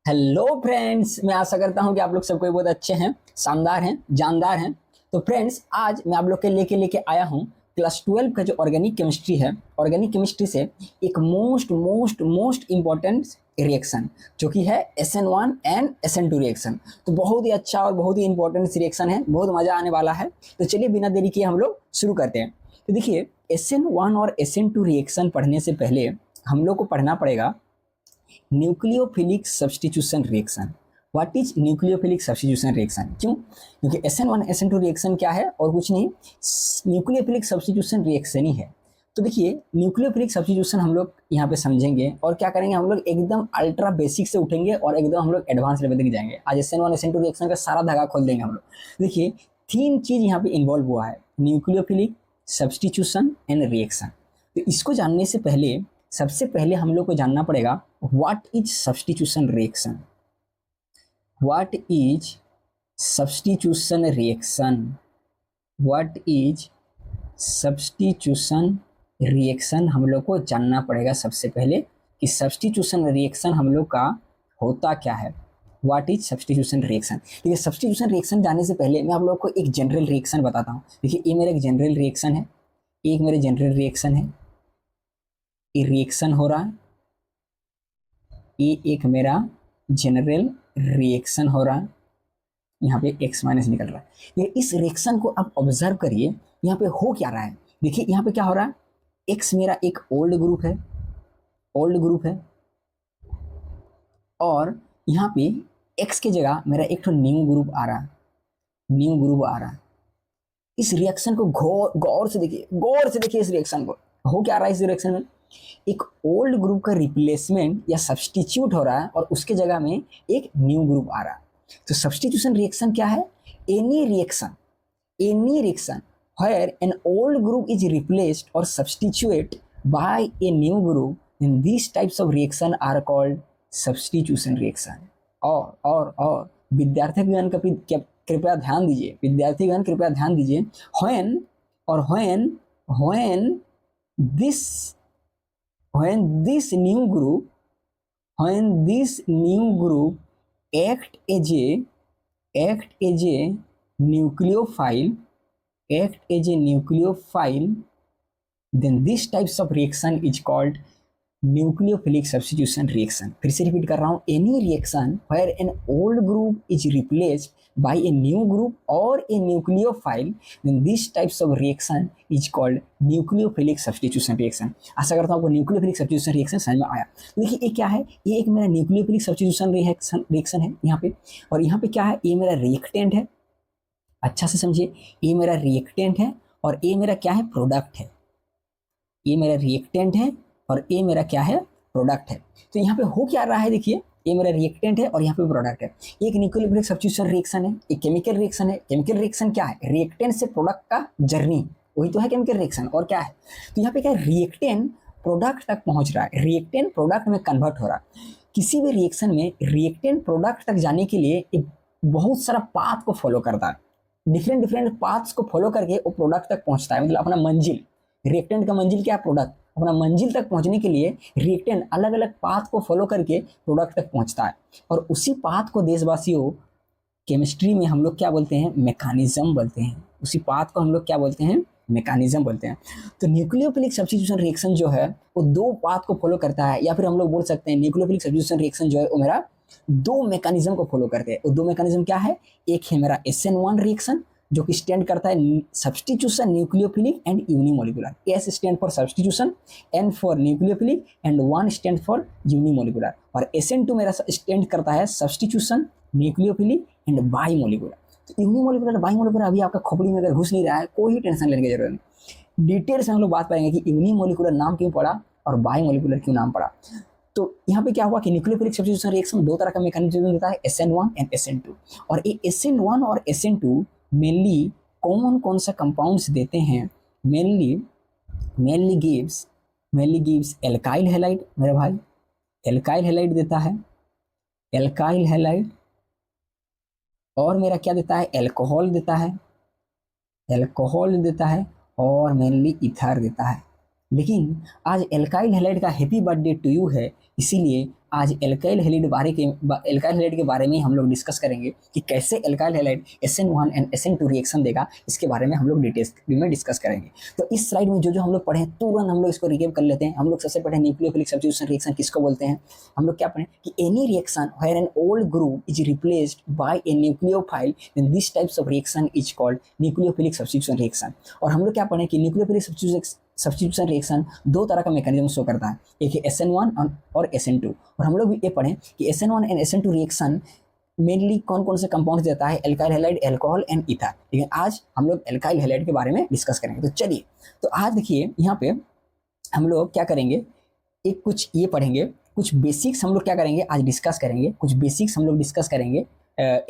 Hello friends, मैं आशा करता हूं कि आप लोग सब कोई बहुत अच्छे हैं, शानदार हैं, जानदार हैं। तो फ्रेंड्स, आज मैं आप लोग के लेके आया हूं क्लास 12 का जो ऑर्गेनिक केमिस्ट्री है। ऑर्गेनिक केमिस्ट्री से एक most most most important reaction जो कि है SN1 एंड SN2 रिएक्शन। तो बहुत ही अच्छा और बहुत ही इंपॉर्टेंट रिएक्शन है, बहुत मजा आने वाला है। तो चलिए बिना देरी किए हम लोग शुरू करते हैं। तो देखिए, SN1 और SN2 रिएक्शन पढ़ने से पहले हम लोग को पढ़ना पड़ेगा nucleophilic substitution reaction. What is nucleophilic substitution reaction? क्यों? क्योंकि SN1 SN2 रिएक्शन क्या है और कुछ नहीं, न्यूक्लियोफिलिक सब्स्टिट्यूशन रिएक्शन ही है। तो देखिए, न्यूक्लियोफिलिक सब्स्टिट्यूशन हम लोग यहाँ पे समझेंगे और क्या करेंगे, हम लोग एकदम अल्ट्रा बेसिक से उठेंगे और एकदम हम लोग एडवांस लेवल तक जाएंगे। आज SN1 SN2 रिएक्शन का सारा धागा खोल देंगे हम लोग। देखिए, 3 चीज यहाँ पे इन्वॉल्व हुआ है, न्यूक्लियोफिलिक सब्स्टिट्यूशन एंड रिएक्शन। तो इसको जानने से पहले सबसे पहले हम लोग को जानना पड़ेगा what is substitution reaction. What is substitution reaction? What is substitution reaction हम लोग को जानना पड़ेगा सबसे पहले कि सब्स्टिट्यूशन रिएक्शन हम लोग का होता क्या है। What is substitution reaction? देखिए, सब्स्टिट्यूशन रिएक्शन जानने से पहले मैं आप लोग को एक जनरल रिएक्शन बताता हूँ। देखिए, ये मेरा एक जनरल रिएक्शन है, एक मेरे जनरल रिएक्शन है, ये रिएक्शन हो रहा है, ये एक मेरा जनरल रिएक्शन हो रहा है, यहाँ पे X माइनस निकल रहा है। ये इस रिएक्शन को आप ऑब्जर्व करिए, यहाँ पे हो क्या रहा है। देखिए, यहाँ पे क्या हो रहा है, X मेरा एक ओल्ड ग्रुप है, ओल्ड ग्रुप है, और यहाँ पे X की जगह मेरा एक तो न्यू ग्रुप आ रहा है, न्यू ग्रुप आ रहा है। इस रिएक्शन को गौर से देखिए, गौर से देखिए इस रिएक्शन को। हो क्या रहा है इस रिएक्शन में, एक ओल्ड ग्रुप का रिप्लेसमेंट या सब्स्टिट्यूट हो रहा है और उसके जगह में एक न्यू ग्रुप आ रहा है। तो सब्स्टिट्यूशन रिएक्शन क्या है? Any reaction where an old group is replaced or substituted by a new group, then these types of reaction are called substitution reaction। और विद्यार्थीगण कृपया ध्यान दीजिए, विद्यार्थीगण कृपया ध्यान दीजिए। when this new group act as a nucleophile, then this types of reaction is called nucleophilic substitution reaction. फिर से repeat कर रहा हूँ, any reaction where an old group is replaced by a new group और a nucleophile, then this types of reaction is called nucleophilic substitution reaction. आशा करता हूँ आपको न्यूक्लियोफिलिक सब्स्टिट्यूशन रिएक्शन समझ में आया। तो देखिए, ये क्या है, ये एक मेरा न्यूक्लियोफिलिक सब्स्टिट्यूशन रिएक्शन है यहाँ पे, और यहाँ पे क्या है, ये मेरा रिएक्टेंट है। अच्छा से समझिए, ये मेरा रिएक्टेंट है और ये मेरा क्या है, प्रोडक्ट है। ये मेरा रिएक्टेंट है और ये मेरा क्या है, प्रोडक्ट है। तो यहाँ पे हो क्या रहा है, देखिए, ये मेरा रिएक्टेंट है और यहाँ पे प्रोडक्ट है। एक न्यूक्लियोफिलिक सब्स्टिट्यूशन रिएक्शन है, एक केमिकल रिएक्शन है। केमिकल रिएक्शन क्या है, रिएक्टेंट से प्रोडक्ट का जर्नी, वही तो है केमिकल रिएक्शन। और क्या है, तो यहाँ पे क्या है, रिएक्टेंट प्रोडक्ट तक पहुंच रहा है, रिएक्टेंट प्रोडक्ट में कन्वर्ट हो रहा है। किसी भी रिएक्शन में रिएक्टेंट प्रोडक्ट तक जाने के लिए एक बहुत सारा पाथ को फॉलो करता है, डिफरेंट पाथ्स को फॉलो करके वो प्रोडक्ट तक पहुंचता है। मतलब अपना मंजिल, रिएक्टेंट का मंजिल क्या है, प्रोडक्ट। अपना मंजिल तक पहुंचने के लिए रिएक्टेंट अलग अलग पाथ को फॉलो करके प्रोडक्ट तक पहुंचता है, और उसी पाथ को देशवासियों केमिस्ट्री में हम लोग क्या बोलते हैं, मैकेनिज्म बोलते हैं। उसी पाथ को हम लोग क्या बोलते हैं, मैकेनिज्म बोलते हैं। तो न्यूक्लियोफिलिक सब्स्टिट्यूशन रिएक्शन जो है वो 2 पाथ को फॉलो करता है, या फिर हम लोग बोल सकते हैं न्यूक्लियोफिलिक सब्स्टिट्यूशन रिएक्शन जो है वो मेरा 2 मैकेनिज्म को फॉलो करते हैं। वो 2 मैकेनिज्म क्या है, एक है मेरा SN1 रिएक्शन जो कि स्टैंड करता है substitution nucleophilic and unimolecular. S stand for substitution, N for nucleophilic and 1 stand for unimolecular. और SN2 मेरा स्टैंड करता है सब्स्टिट्यूशन न्यूक्लियोफिलिक एंड बाईमोलिकुलर। तो यूनिमोलिकुलर बाईमोलिकुलर अभी आपका खोपड़ी में अगर घुस नहीं रहा है, कोई टेंशन लेने की जरूरत नहीं। डिटेल्स में हम लोग बात पाएंगे कि यूनिमोलिकुलर नाम क्यों पड़ा और बाईमोलिकुलर क्यों नाम पड़ा। तो यहाँ पे क्या हुआ कि न्यूक्लियोफिलिक सब्स्टिट्यूशन रिएक्शन 2 तरह का मैकेनिज्म देता है, SN1 एंड SN2। और ये SN1 और SN2 मेनली कौन सा कंपाउंड्स देते हैं, मेनली गिव्स एल्काइल हैलाइड। मेरे भाई, एल्काइल हैलाइड देता है, एल्काइल हैलाइड। और मेरा क्या देता है, एल्कोहल देता है, एल्कोहल देता है, और मेनली ईथर देता है। लेकिन आज एल्काइल हैलाइड का हैप्पी बर्थडे टू यू है, इसीलिए आज एल्काइल हैलाइड के बारे में हम लोग डिस्कस करेंगे कि कैसे alkyl halide SN1 and SN2 reaction देगा, इसके बारे में हम लोग डिटेल्स में डिस्कस करेंगे। तो इस स्लाइड में जो हम लोग पढ़े तुरंत हम लोग इसको रिकेप कर लेते हैं। हम लोग सबसे पढ़े न्यूक्लियोफिलिक सब्स्टिट्यूशन रिएक्शन किसको बोलते हैं। हम लोग क्या पढ़े कि any reaction where an old group is replaced by a nucleophile, then this types of reaction is called nucleophilic substitution reaction. और हम लोग क्या पढ़े कि न्यूक्लियोफिलिक सब्स्टिट्यूशन रिएक्शन दो तरह का मैकेनिज्म शो करता है, एक है SN1 और SN2। और हम लोग भी ये पढ़े कि SN1 and SN2 reaction mainly कौन कौन से कंपाउंड देता है, alkyl halide, alcohol and ether. लेकिन आज हम लोग एल्काइल हैलाइड के बारे में डिस्कस करेंगे। तो चलिए, तो आज देखिए यहाँ पे हम लोग क्या करेंगे, एक कुछ ये पढ़ेंगे, कुछ बेसिक्स हम लोग क्या करेंगे आज डिस्कस करेंगे, कुछ बेसिक्स हम लोग डिस्कस करेंगे।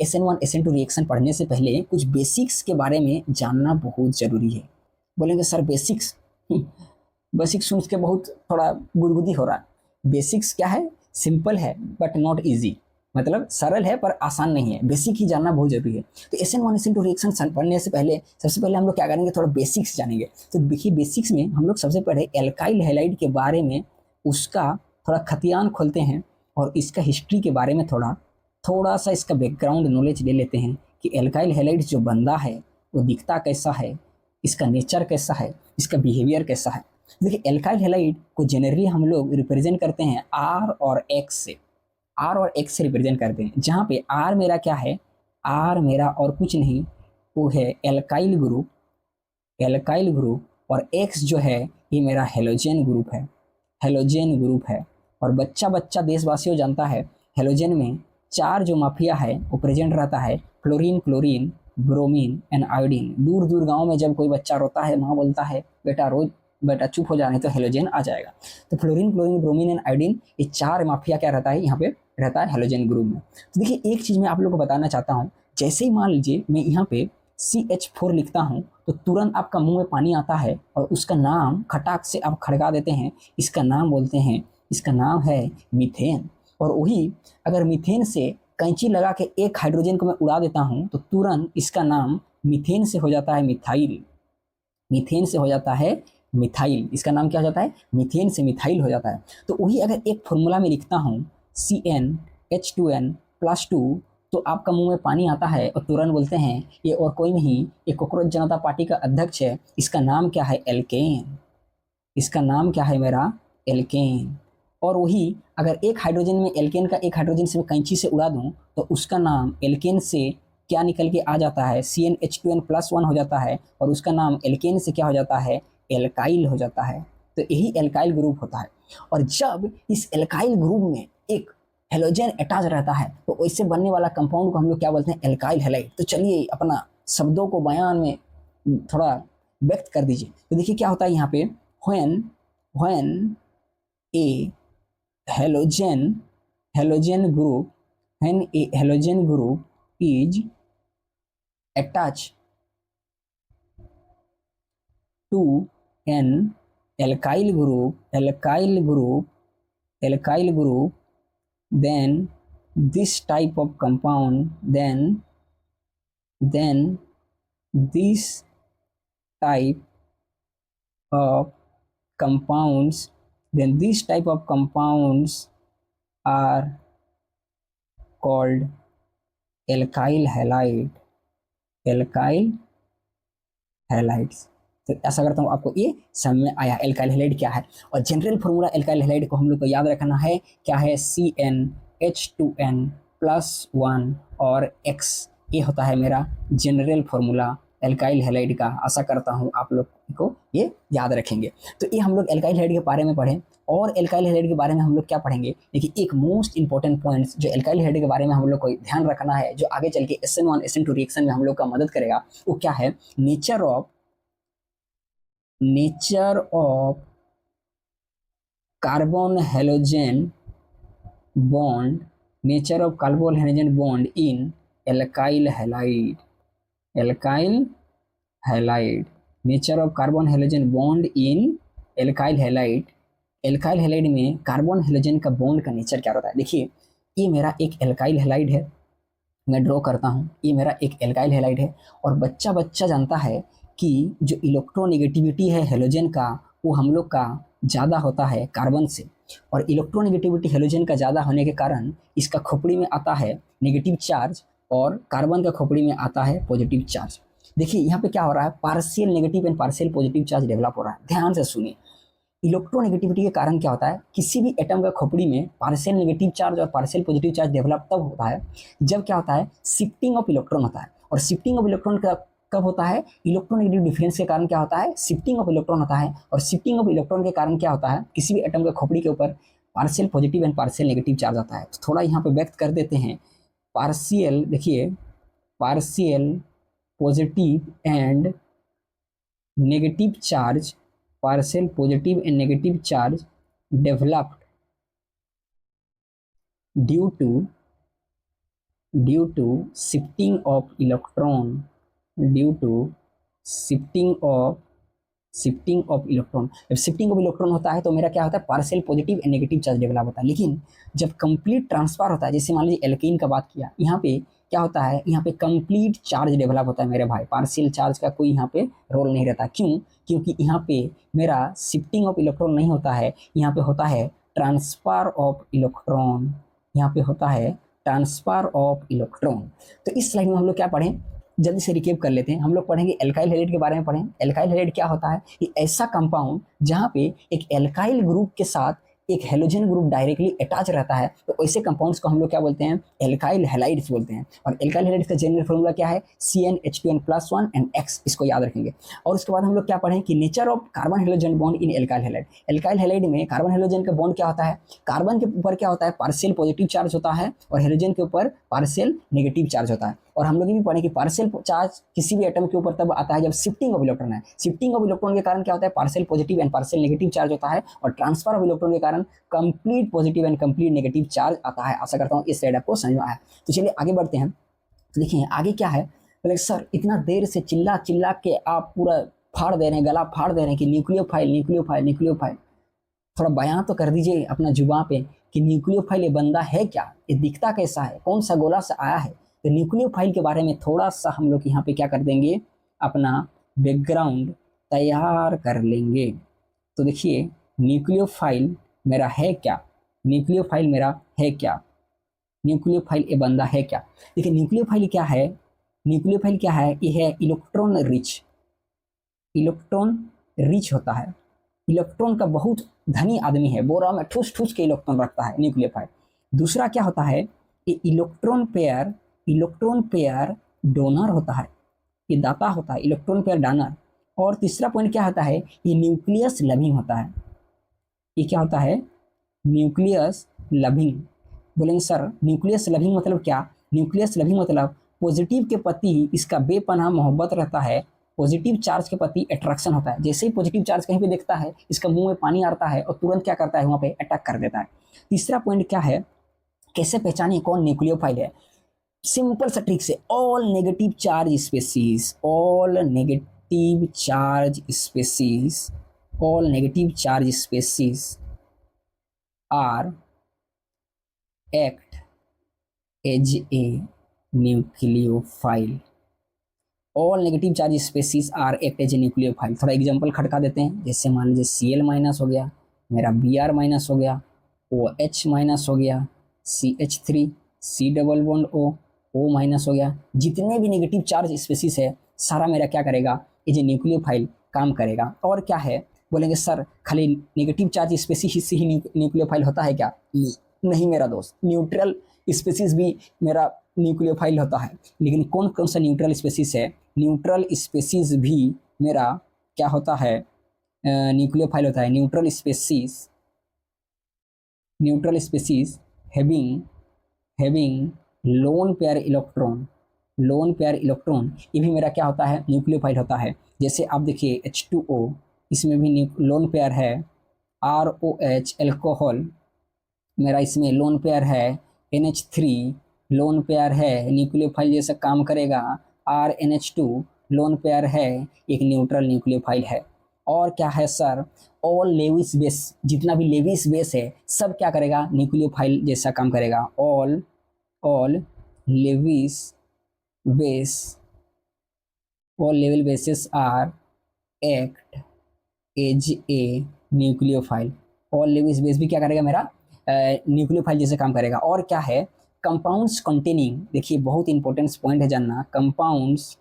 SN1 SN2 रिएक्शन पढ़ने से पहले कुछ बेसिक्स के बारे में जानना बहुत जरूरी है। बोलेंगे सर बेसिक्स, बेसिक्स सुन के बहुत थोड़ा गुदगुदी हो रहा है। बेसिक्स क्या है, सिंपल है बट नॉट इजी, मतलब सरल है पर आसान नहीं है। बेसिक ही जानना बहुत जरूरी है। तो SN1 SN2 रिएक्शन पढ़ने से पहले सबसे पहले हम लोग क्या करेंगे, थोड़ा बेसिक्स जानेंगे। तो देखिए बेसिक्स में हम लोग सबसे पहले एल्काइल हैलाइड के बारे में उसका थोड़ा खतियान खोलते हैं और इसका हिस्ट्री के बारे में थोड़ा सा इसका बैकग्राउंड नॉलेज ले लेते हैं कि एल्काइल हैलाइड जो बंदा है वो दिखता कैसा है, इसका नेचर कैसा है, इसका बिहेवियर कैसा है। देखिए एल्काइल हैलाइड को जनरली हम लोग रिप्रेजेंट करते हैं R और X से, R और X से रिप्रेजेंट करते हैं। जहाँ पे R मेरा क्या है, R मेरा और कुछ नहीं, वो है एल्काइल ग्रुप, और X जो है ये मेरा हेलोजन ग्रुप है। और बच्चा देशवासियों जानता है हेलोजन में 4 जो माफिया है वो प्रेजेंट रहता है, fluorine, chlorine, bromine and iodine. दूर गांव में जब कोई बच्चा रोता है, माँ बोलता है बेटा चुप हो जाने, तो हेलोजन आ जाएगा। तो fluorine, chlorine, bromine and iodine, ये 4 माफिया क्या रहता है, यहाँ पे रहता है हेलोजन ग्रुप में। तो देखिए एक चीज़ मैं आप लोग को बताना चाहता हूँ, जैसे ही मान लीजिए मैं यहाँ पे CH4 लिखता हूँ तो तुरंत आपका मुंह में पानी आता है और उसका नाम खटाक से आप खड़का देते हैं। इसका नाम बोलते हैं, इसका नाम है मीथेन। और वही अगर मीथेन से कैंची लगा के एक हाइड्रोजन को मैं उड़ा देता हूँ तो तुरंत इसका नाम मीथेन से हो जाता है मिथाइल, इसका नाम क्या हो जाता है, मीथेन से मिथाइल हो जाता है। तो वही अगर एक फॉर्मूला में लिखता हूँ CnH2n+2 तो आपका मुंह में पानी आता है और तुरंत बोलते हैं ये और कोई नहीं, ये कॉकरोच जनता पार्टी का अध्यक्ष है, इसका नाम क्या है, एल्केन, इसका नाम क्या है मेरा, एल्केन। और वही अगर एक हाइड्रोजन में एल्केन का एक हाइड्रोजन से मैं कैंची से उड़ा दूं तो उसका नाम एल्केन से क्या निकल के आ जाता है, CnH2n+1 हो जाता है और उसका नाम एल्केन से क्या हो जाता है, एल्काइल हो जाता है। तो यही एल्काइल ग्रुप होता है। और जब इस एल्काइल ग्रुप में एक हेलोजन अटैच रहता है तो इससे बनने वाला कंपाउंड को हम लोग क्या बोलते हैं, एल्काइल हैलाइड। तो चलिए अपना शब्दों को बयान में थोड़ा व्यक्त कर दीजिए। तो देखिए क्या होता है यहाँ पे, when A halogen group is attached to an alkyl group, then this type of compound are called alkyl halides। तो ऐसा करता हूँ आपको ये समझ में आया एल्काइल हैलाइड क्या है। और जनरल फॉर्मूला एल्काइल हैलाइड को हम लोग को याद रखना है, क्या है, CnH2n+1 और X, ये होता है मेरा जनरल फॉर्मूला एल्काइल हैलाइड का। आशा करता हूँ आप लोग को ये याद रखेंगे। तो ये हम लोग एल्काइल हैलाइड के बारे में पढ़े। और एल्काइल हैलाइड के बारे में हम लोग क्या पढ़ेंगे, देखिए एक मोस्ट इंपॉर्टेंट पॉइंट जो एल्काइल हैलाइड के बारे में हम लोग को ध्यान रखना है, जो आगे चल के SN1 SN2 रिएक्शन में हम लोग का मदद करेगा, वो क्या है, nature of carbon halogen bond, in alkyl halide, nature of carbon halogen bond in alkyl halide. Alkyl halide में कार्बन हेलोजन का बॉन्ड का नेचर क्या होता है। देखिए ये मेरा एक एल्काइल हैलाइड है, मैं ड्रॉ करता हूँ, ये मेरा एक एल्काइल हैलाइड है। और बच्चा जानता है कि जो इलेक्ट्रोनेगेटिविटी है हेलोजन का वो हम लोग का ज़्यादा होता है कार्बन से। और इलेक्ट्रोनेगेटिविटी हेलोजन का ज़्यादा होने के कारण इसका खोपड़ी में आता है नेगेटिव चार्ज और कार्बन का खोपड़ी में आता है पॉजिटिव चार्ज। देखिए यहाँ पे क्या हो रहा है, partial negative and partial positive charge develop हो रहा है। ध्यान से सुनिए, इलेक्ट्रोनेगेटिविटी के कारण क्या होता है, किसी भी एटम का खोपड़ी में पार्शियल नेगेटिव चार्ज और पार्शियल पॉजिटिव चार्ज डेवलप तब होता है जब क्या होता है, शिफ्टिंग ऑफ इलेक्ट्रॉन होता है। और शिफ्टिंग ऑफ इलेक्ट्रॉन का कब होता है, इलेक्ट्रोनेगेटिव डिफरेंस के कारण क्या होता है, शिफ्टिंग ऑफ इलेक्ट्रॉन होता है। और शिफ्टिंग ऑफ इलेक्ट्रॉन के कारण क्या होता है, किसी भी एटम के खोपड़ी के ऊपर partial positive and partial negative charge आता है। तो थोड़ा यहाँ पे व्यक्त कर देते हैं, पार्शियल, देखिए partial positive and negative charge, partial positive and negative charge developed due to shifting of electron, due to shifting of electron. जब शिफ्टिंग ऑफ इलेक्ट्रॉन होता है तो मेरा क्या होता है, partial positive and negative charge develop होता है। लेकिन जब कंप्लीट ट्रांसफर होता है, जैसे मान लीजिए एल्केन का बात किया, यहाँ पे क्या होता है, यहाँ पे कंप्लीट चार्ज डेवलप होता है मेरे भाई, पार्शियल चार्ज का कोई यहाँ पे रोल नहीं रहता। क्यों, क्योंकि यहाँ पे मेरा शिफ्टिंग ऑफ इलेक्ट्रॉन नहीं होता है, यहाँ पे होता है ट्रांसफर ऑफ इलेक्ट्रॉन, यहाँ पे होता है ट्रांसफर ऑफ इलेक्ट्रॉन। तो इस स्लाइड में हम लोग क्या पढ़ें, जल्दी से रिकेप कर लेते हैं। हम लोग पढ़ेंगे एल्काइल हैलाइड के बारे में पढ़ें। एल्काइल हैलाइड क्या होता है, ये ऐसा कंपाउंड जहाँ पे एक एल्काइल ग्रुप के साथ एक हेलोजन ग्रुप डायरेक्टली अटैच रहता है, तो ऐसे कंपाउंड्स को हम लोग क्या बोलते हैं, एल्काइल हैलाइड्स बोलते हैं। और एल्काइल हैलाइड्स का जनरल फॉर्मूला क्या है, CnH2n+1 एंड X, इसको याद रखेंगे। और उसके बाद हम लोग क्या पढ़ें कि nature of carbon halogen bond in alkyl halide. Alkyl halide में कार्बन हेलोजन का बॉन्ड क्या होता है, कार्बन के ऊपर क्या होता है, पार्शियल पॉजिटिव चार्ज होता है और हेलोजन के ऊपर पार्शियल नेगेटिव चार्ज होता है। और हम लोग ये भी पढ़े कि पार्शियल चार्ज किसी भी एटम के ऊपर तब आता है जब शिफ्टिंग ऑफ इलेक्ट्रॉन है। शिफ्टिंग ऑफ इलेक्ट्रॉन के कारण क्या होता है, partial positive and partial negative charge होता है। और ट्रांसफर ऑफ इलेक्ट्रॉन के कारण complete positive and complete negative charge आता है। आशा करता हूँ इस स्लाइड आपको समझ में आया। तो चलिए आगे बढ़ते हैं। तो देखिए आगे क्या है, बोले सर इतना देर से चिल्ला चिल्ला के आप पूरा फाड़ दे रहे हैं, गला फाड़ दे रहे हैं कि न्यूक्लियोफाइल न्यूक्लियोफाइल न्यूक्लियोफाइल। थोड़ा बयान तो कर दीजिए अपना जुबान पे कि न्यूक्लियोफाइल ये बंदा है क्या, ये दिखता कैसा है, कौन सा गोला से आया है। तो न्यूक्लियोफाइल के बारे में थोड़ा सा हम लोग यहाँ पे क्या कर देंगे, अपना बैकग्राउंड तैयार कर लेंगे। तो देखिए न्यूक्लियोफाइल मेरा है क्या, न्यूक्लियोफाइल मेरा है क्या, न्यूक्लियोफाइल ये बंदा है क्या। देखिए न्यूक्लियोफाइल क्या है, न्यूक्लियोफाइल क्या है, ये है इलेक्ट्रॉन रिच, इलेक्ट्रॉन रिच होता है, इलेक्ट्रॉन का बहुत धनी आदमी है, बोरा में ठूस ठूस के इलेक्ट्रॉन रखता है न्यूक्लियोफाइल। दूसरा क्या होता है, ये इलेक्ट्रॉन पेयर डोनर होता है, ये दाता होता है, इलेक्ट्रॉन पेयर डोनर। और तीसरा पॉइंट क्या होता है, ये न्यूक्लियस लविंग होता है। ये क्या होता है, न्यूक्लियस लविंग। बोलेंगे सर न्यूक्लियस लविंग मतलब क्या, न्यूक्लियस लविंग मतलब पॉजिटिव के प्रति इसका बेपनाह मोहब्बत रहता है, पॉजिटिव चार्ज के प्रति अट्रैक्शन होता है। जैसे ही पॉजिटिव चार्ज कहीं पे देखता है इसका मुंह में पानी आता है और तुरंत क्या करता है, वहाँ पे अटैक कर देता है। तीसरा पॉइंट क्या है, कैसे पहचाने कौन न्यूक्लियोफाइल है, सिंपल सा ट्रिक से, all negative charge species, all negative charge species, all negative charge species are act as a nucleophile, all negative charge species are act as a nucleophile. थोड़ा एग्जांपल खटका देते हैं, जैसे मान लीजिए Cl- हो गया, मेरा Br- हो गया, OH- हो गया, CH3, C double bond O- हो गया। जितने भी नेगेटिव चार्ज स्पेसीज है सारा मेरा क्या करेगा, एज ए न्यूक्लियोफाइल काम करेगा। और क्या है, बोलेंगे सर खाली नेगेटिव चार्ज स्पेसीज से ही न्यूक्लियोफाइल होता है क्या, नहीं मेरा दोस्त, न्यूट्रल स्पेसीज भी मेरा न्यूक्लियोफाइल होता है। लेकिन कौन कौन सा न्यूट्रल स्पेसीज है, न्यूट्रल स्पेसीज भी मेरा क्या होता है, न्यूक्लियोफाइल होता है। Neutral species having lone pair electron, ये भी मेरा क्या होता है, न्यूक्लियोफाइल होता है। जैसे आप देखिए H2O, इसमें भी लोन पेयर है, ROH एल्कोहल मेरा इसमें लोन पेयर है, NH3 लोन पेयर है, न्यूक्लियोफाइल जैसा काम करेगा, RNH2 लोन पेयर है, एक न्यूट्रल न्यूक्लियोफाइल है। और क्या है सर, ऑल लेविस बेस, जितना भी लेविस बेस है सब क्या करेगा, न्यूक्लियोफाइल जैसा काम करेगा। All Lewis base, all level basis are act as a nucleophile, all Lewis base भी क्या करेगा मेरा न्यूक्लियोफाइल जैसे काम करेगा। और क्या है कंपाउंड्स कंटेनिंग, देखिए बहुत इंपॉर्टेंट पॉइंट है जानना, compounds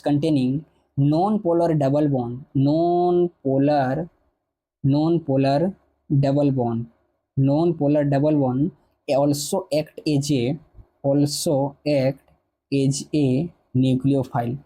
containing non polar double bond, non polar double bond also act as a nucleophile.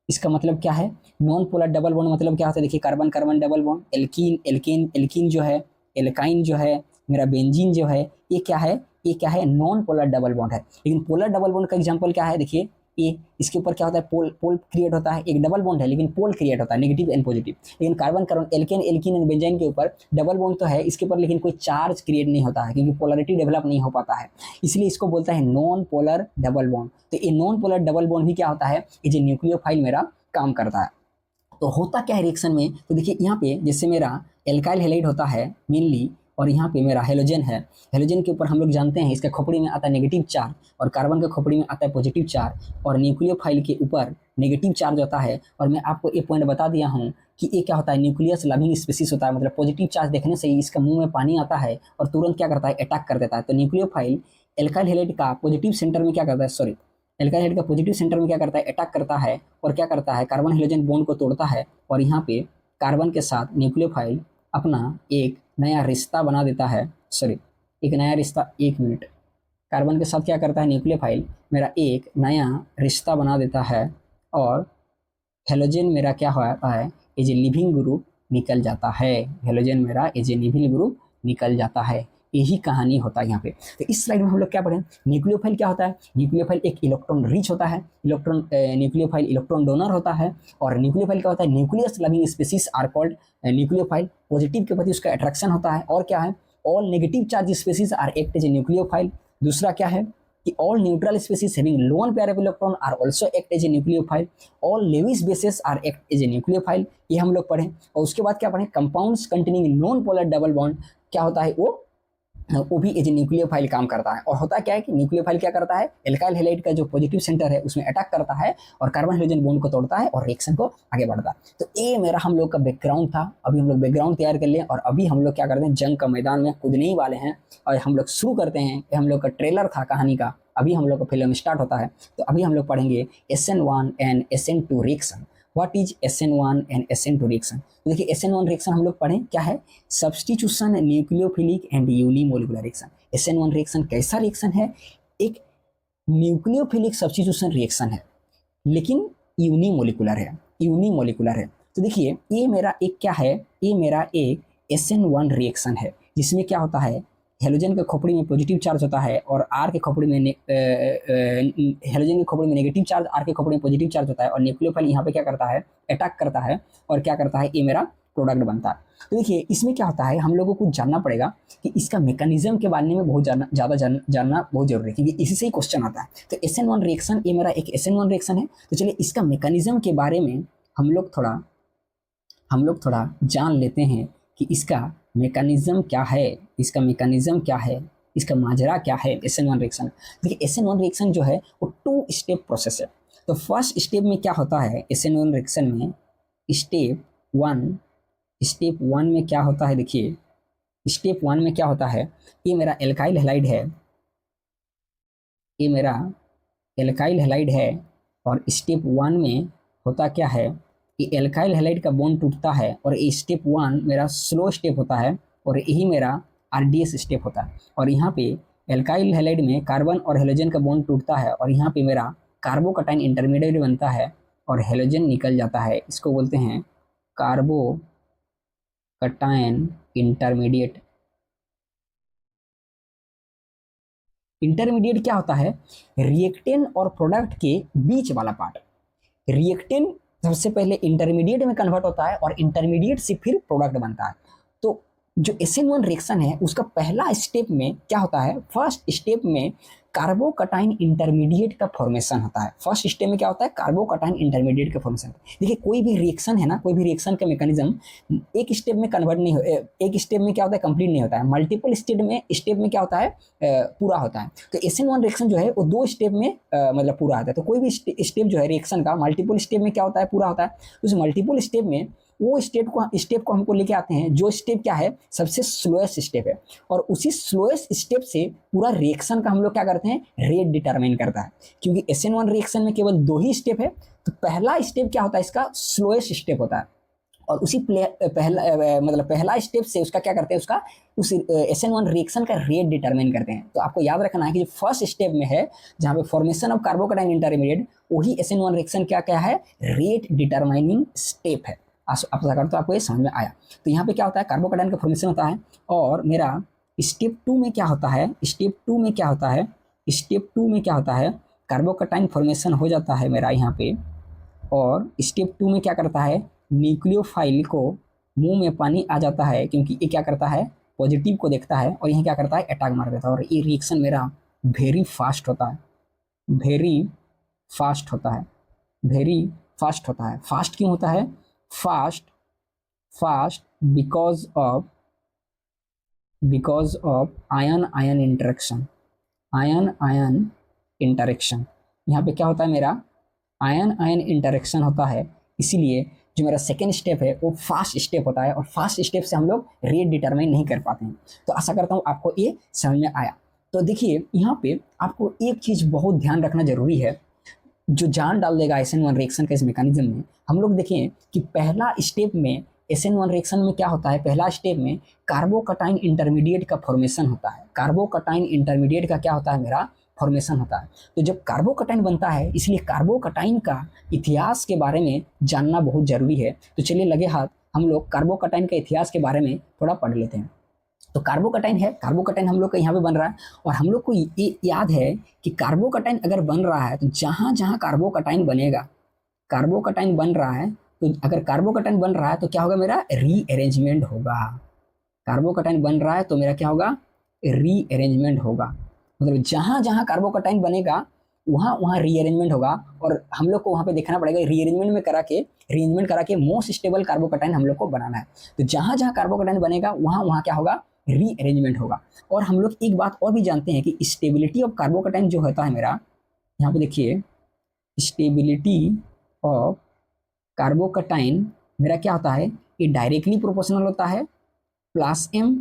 इसका मतलब क्या है, नॉन पोलर डबल बॉन्ड मतलब क्या होता है, देखिए carbon carbon double bond, alkene जो है, एल्काइन जो है, मेरा बेंजीन जो है, ये क्या है नॉन पोलर डबल बॉन्ड है। लेकिन पोलर डबल बॉन्ड का एग्जांपल क्या है, देखिए ये इसके ऊपर क्या होता है, पोल क्रिएट होता है, एक डबल बॉन्ड है लेकिन पोल क्रिएट होता है, नेगेटिव एंड पॉजिटिव। लेकिन carbon carbon alkene and benzene के ऊपर डबल बॉन्ड तो है, इसके ऊपर लेकिन कोई चार्ज क्रिएट नहीं होता है क्योंकि पोलरिटी डेवलप नहीं हो पाता है, इसलिए इसको बोलता है नॉन पोलर डबल बॉन्ड। तो ये नॉन पोलर डबल बॉन्ड भी क्या होता है, ये जो न्यूक्लियोफाइल मेरा काम करता है। तो होता क्या है रिएक्शन में, तो देखिए यहाँ पे जैसे मेरा एल्काइल हैलाइड होता है मेनली, और यहाँ पे मेरा हेलोजन है, हेलोजन के ऊपर हम लोग जानते हैं इसका खोपड़ी में आता है नेगेटिव चार्ज और कार्बन के खोपड़ी में आता है पॉजिटिव चार्ज, और न्यूक्लियोफाइल के ऊपर नेगेटिव चार्ज होता है। और मैं आपको ये पॉइंट बता दिया हूँ कि ये क्या होता है, न्यूक्लियस लविंग स्पीसीज होता है, मतलब पॉजिटिव चार्ज देखने से ही इसका मुंह में पानी आता है और तुरंत क्या करता है, अटैक कर देता है। तो न्यूक्लियोफाइल एल्काइल हैलाइड का पॉजिटिव सेंटर में क्या करता है, एल्काइल हैलाइड का पॉजिटिव सेंटर में क्या करता है, अटैक करता है और क्या करता है, कार्बन हाइड्रोजन बॉन्ड को तोड़ता है, और यहाँ पे कार्बन के साथ न्यूक्लियोफाइल अपना एक नया रिश्ता बना देता है, एक नया रिश्ता, एक मिनट, कार्बन के साथ क्या करता है न्यूक्लियोफाइल मेरा एक नया रिश्ता बना देता है, और हेलोजन मेरा क्या होता है, एज ए लिविंग ग्रुप निकल जाता है, हेलोजन मेरा एज ए लिविंग ग्रुप निकल जाता है। यही कहानी होता है यहाँ पे। तो इस स्लाइड में हम लोग क्या पढ़ें, न्यूक्लियोफाइल क्या होता है, न्यूक्लियोफाइल एक इलेक्ट्रॉन रिच होता है, न्यूक्लियोफाइल इलेक्ट्रॉन डोनर होता है। और न्यूक्लियोफाइल क्या होता है, nucleus loving species are called nucleophile, positive के प्रति उसका अट्रैक्शन होता है। और क्या है, all negative charge species are act as a nucleophile. दूसरा क्या है कि all neutral species having lone pair of electron are also act as a nucleophile, all Lewis bases are act as a nucleophile, ये हम लोग पढ़ें। और उसके बाद क्या पढ़ें, compounds containing non polar double bond क्या होता है, वो भी एज ए न्यूक्लियोफाइल काम करता है। और होता क्या है कि न्यूक्लियोफाइल क्या करता है, एल्काइल हैलाइड का जो पॉजिटिव सेंटर है उसमें अटैक करता है और कार्बन हाइड्रोजन बॉन्ड को तोड़ता है और रिएक्शन को आगे बढ़ता है। तो ये मेरा हम लोग का बैकग्राउंड था। अभी हम लोग बैकग्राउंड तैयार कर लें और अभी हम लोग क्या करते हैं, जंग का मैदान में कूदने ही वाले हैं और हम लोग शुरू करते हैं। ये हम लोग का ट्रेलर था कहानी का, अभी हम लोग का फिल्म स्टार्ट होता है। तो अभी हम लोग पढ़ेंगे SN1 and SN2 reaction. What is SN1 and SN2 reaction. तो देखिए SN1 रिएक्शन हम लोग पढ़ें क्या है, substitution nucleophilic and unimolecular reaction. SN1 reaction कैसा रिएक्शन है, एक न्यूक्लियोफिलिक सब्स्टिट्यूशन रिएक्शन है लेकिन यूनिमोलिकुलर है। तो देखिए ये मेरा एक क्या है, ये मेरा एक SN1 रिएक्शन है जिसमें क्या होता है, हेलोजन के खोपड़ी में पॉजिटिव चार्ज होता है और आर के खोपड़ी में हेलोजन की खोपड़ी में नेगेटिव चार्ज, आर के खोपड़ी में पॉजिटिव चार्ज होता है, और न्यूक्लियोफाइल यहाँ पे क्या करता है, अटैक करता है और क्या करता है, ये मेरा प्रोडक्ट बनता है। तो देखिए इसमें क्या होता है, हम लोगों को जानना पड़ेगा कि इसका मैकेनिज्म के बारे में बहुत ज़्यादा जानना बहुत जरूरी है क्योंकि इसी से ही क्वेश्चन आता है। तो SN1 रिएक्शन, ये मेरा एक SN1 रिएक्शन है। तो चलिए इसका मैकेनिज्म के बारे में हम लोग थोड़ा जान लेते हैं कि इसका मैकेनिज्म क्या है, इसका माजरा क्या है SN1 रिएक्शन। देखिए SN1 रिएक्शन जो है वो 2 स्टेप प्रोसेस है। तो फर्स्ट स्टेप में क्या होता है, SN1 रिएक्शन में स्टेप वन में क्या होता है, देखिए स्टेप 1 में क्या होता है, ये मेरा एल्काइल हैलाइड है, और स्टेप 1 में होता क्या है, ये एल्काइल हैलाइड का बॉन्ड टूटता है और ये स्टेप 1 मेरा स्लो स्टेप होता है और यही मेरा RDS स्टेप होता है। और यहाँ पे एल्काइल हैलाइड में कार्बन और हेलोजन का बॉन्ड टूटता है और यहाँ पे मेरा कार्बोकटाइन इंटरमीडिएट बनता है और हेलोजन निकल जाता है, इसको बोलते हैं कार्बोकटाइन इंटरमीडिएट। इंटरमीडिएट क्या होता है, रिएक्टेंट और प्रोडक्ट के बीच वाला पार्ट। रिएक्टेंट सबसे पहले इंटरमीडिएट में कन्वर्ट होता है और इंटरमीडिएट से फिर प्रोडक्ट बनता है। तो जो SN1 रिएक्शन है उसका पहला स्टेप में क्या होता है, फर्स्ट स्टेप में कार्बोकटाइन इंटरमीडिएट का फॉर्मेशन होता है। फर्स्ट स्टेप में क्या होता है, कार्बोकटाइन इंटरमीडिएट का फॉर्मेशन। देखिए कोई भी रिएक्शन है ना, कोई भी रिएक्शन का मैकेनिज्म एक स्टेप में कन्वर्ट नहीं हो, एक स्टेप में क्या होता है कंप्लीट नहीं होता है, मल्टीपल स्टेप में क्या होता है पूरा होता है। तो SN1 रिएक्शन जो है वो 2 स्टेप में मतलब पूरा होता है। तो कोई भी स्टेप जो है रिएक्शन का मल्टीपल स्टेप में क्या होता है, पूरा होता है। उस मल्टीपल स्टेप में वो स्टेप को हमको लेके आते हैं जो स्टेप क्या है, सबसे स्लोएस्ट स्टेप है, और उसी स्लोएस्ट स्टेप से पूरा रिएक्शन का हम लोग क्या करते हैं, रेट डिटरमाइन करता है। क्योंकि SN1 रिएक्शन में केवल 2 ही स्टेप है, तो पहला स्टेप क्या होता है, इसका स्लोएस्ट स्टेप होता है, और उसी पहला स्टेप से उसका क्या करते हैं, उसका उस SN1 रिएक्शन का रेट डिटरमाइन करते हैं। तो आपको याद रखना है कि जो फर्स्ट स्टेप में है जहाँ पे फॉर्मेशन ऑफ कार्बोकटाइन इंटरमीडिएट, वही SN1 रिएक्शन क्या क्या है, रेट डिटरमाइनिंग स्टेप है। आशा करता हूं आपको ये समझ में आया। तो यहाँ पे क्या होता है, कार्बोकटाइन का फॉर्मेशन होता है, और मेरा स्टेप 2 में क्या होता है, स्टेप 2 में क्या होता है, स्टेप 2 में क्या होता है, कार्बोकटाइन फॉर्मेशन हो जाता है मेरा यहाँ पे, और स्टेप 2 में क्या करता है, न्यूक्लियोफाइल को मुंह में पानी आ जाता है, क्योंकि ये क्या करता है, पॉजिटिव को देखता है और यहीं क्या करता है, अटैक मार देता है। और ये रिएक्शन मेरा वेरी फास्ट होता है, वेरी फास्ट होता है, वेरी फास्ट होता है। फास्ट क्यों होता है, fast because of ion interaction, ion interaction. यहाँ पे क्या होता है, मेरा आयन इंटरेक्शन होता है, इसीलिए जो मेरा सेकेंड स्टेप है वो फास्ट स्टेप होता है, और फास्ट स्टेप से हम लोग रेट डिटरमाइन नहीं कर पाते हैं। तो आशा करता हूँ आपको ये समझ में आया। तो देखिए यहाँ पे आपको एक चीज़ बहुत ध्यान रखना जरूरी है, जो जान डाल देगा SN1 रिएक्शन का इस मैकेनिज्म में। हम लोग देखें कि पहला स्टेप में SN1 रिएक्शन में क्या होता है, पहला स्टेप में कार्बोकटाइन इंटरमीडिएट का फॉर्मेशन होता है। कार्बोकटाइन इंटरमीडिएट का क्या होता है, मेरा फॉर्मेशन होता है। तो जब कार्बोकटाइन बनता है, इसलिए कार्बोकटाइन का इतिहास के बारे में जानना बहुत जरूरी है। तो चलिए लगे हाथ हम लोग कार्बोकटाइन के इतिहास के बारे में थोड़ा पढ़ लेते हैं। तो कार्बोकटाइन है, कार्बोकटाइन हम लोग का यहाँ पे बन रहा है, और हम लोग को ये याद है कि कार्बोकटाइन अगर बन रहा है तो जहाँ जहाँ कार्बोकटाइन बनेगा, कार्बोकटाइन बन रहा है, तो अगर कार्बोकटाइन बन रहा है तो क्या होगा, मेरा रीअरेंजमेंट होगा। कार्बोकटाइन बन रहा है तो मेरा क्या होगा, रीअरेंजमेंट होगा। मतलब जहाँ जहाँ कार्बोकटाइन बनेगा वहाँ वहाँ रीअरेंजमेंट होगा, और हम लोग को वहाँ पे देखना पड़ेगा रीअरेंजमेंट करा के मोस्ट स्टेबल कार्बोकटाइन हम लोग को बनाना है। तो जहाँ जहाँ कार्बोकटाइन बनेगा वहाँ वहाँ क्या होगा, रीअरेंजमेंट होगा। और हम लोग एक बात और भी जानते हैं कि स्टेबिलिटी ऑफ कार्बोकटाइन जो होता है मेरा, यहाँ पे देखिए स्टेबिलिटी ऑफ कार्बोकटाइन मेरा क्या होता है, ये डायरेक्टली प्रोपोर्शनल होता है +m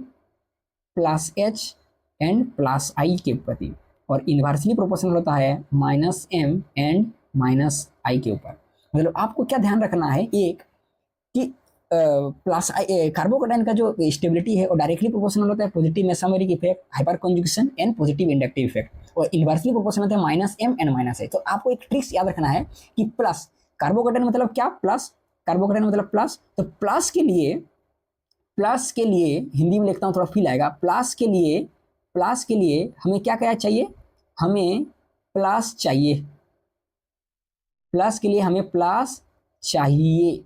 +h एंड +i के प्रति, और इन्वर्सली प्रोपोर्शनल होता है -m एंड -i के ऊपर। मतलब आपको क्या ध्यान रखना है, एक कि कार्बोकटाइन का जो स्टेबिलिटी है वो डायरेक्टली प्रोपोर्शनल होता है positive mesomeric effect, hyper conjugation and positive inductive effect, और इन्वर्सली प्रोपोर्शनल होता है -m एंड -i। तो आपको एक ट्रिक्स याद रखना है कि प्लस कार्बोकटाइन मतलब क्या, प्लस, कार्बोकटाइन मतलब प्लस। तो प्लस के लिए हिंदी में लिखता हूँ थोड़ा फील आएगा, प्लस के लिए हमें क्या क्या चाहिए, हमें प्लस चाहिए, प्लस के लिए हमें प्लस चाहिए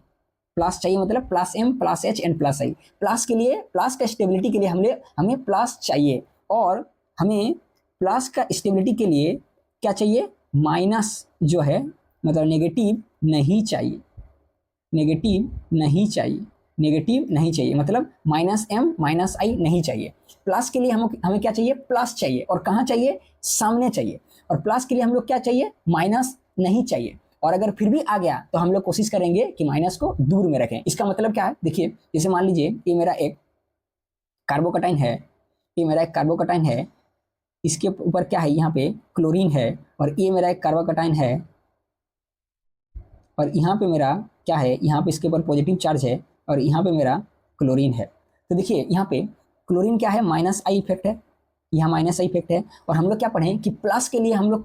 मतलब +m +h and +i। Plus के लिए, प्लस का स्टेबिलिटी के लिए हमें प्लस चाहिए, और हमें प्लस का स्टेबिलिटी के लिए क्या चाहिए, माइनस जो है मतलब नेगेटिव नहीं चाहिए, नेगेटिव नहीं चाहिए मतलब -m -i नहीं चाहिए। प्लस के लिए हमें क्या चाहिए, प्लस चाहिए, और कहाँ चाहिए, सामने चाहिए। और प्लस के लिए हम लोग क्या चाहिए, माइनस नहीं चाहिए। और अगर फिर भी आ गया तो हम लोग कोशिश करेंगे कि माइनस को दूर में रखें। इसका मतलब क्या है, देखिए जैसे मान लीजिए ये मेरा एक कार्बोकटाइन है, इसके ऊपर क्या है, यहाँ पे क्लोरीन है, और ये मेरा एक कार्बोकटाइन है, और यहाँ पे मेरा क्या है, यहाँ पे इसके ऊपर पॉजिटिव चार्ज है, और यहाँ पे मेरा क्लोरीन है। तो देखिए यहाँ पे क्लोरीन क्या है, -i इफेक्ट है, यहाँ -i इफेक्ट है। और हम लोग क्या पढ़ें कि प्लस के लिए हम लोग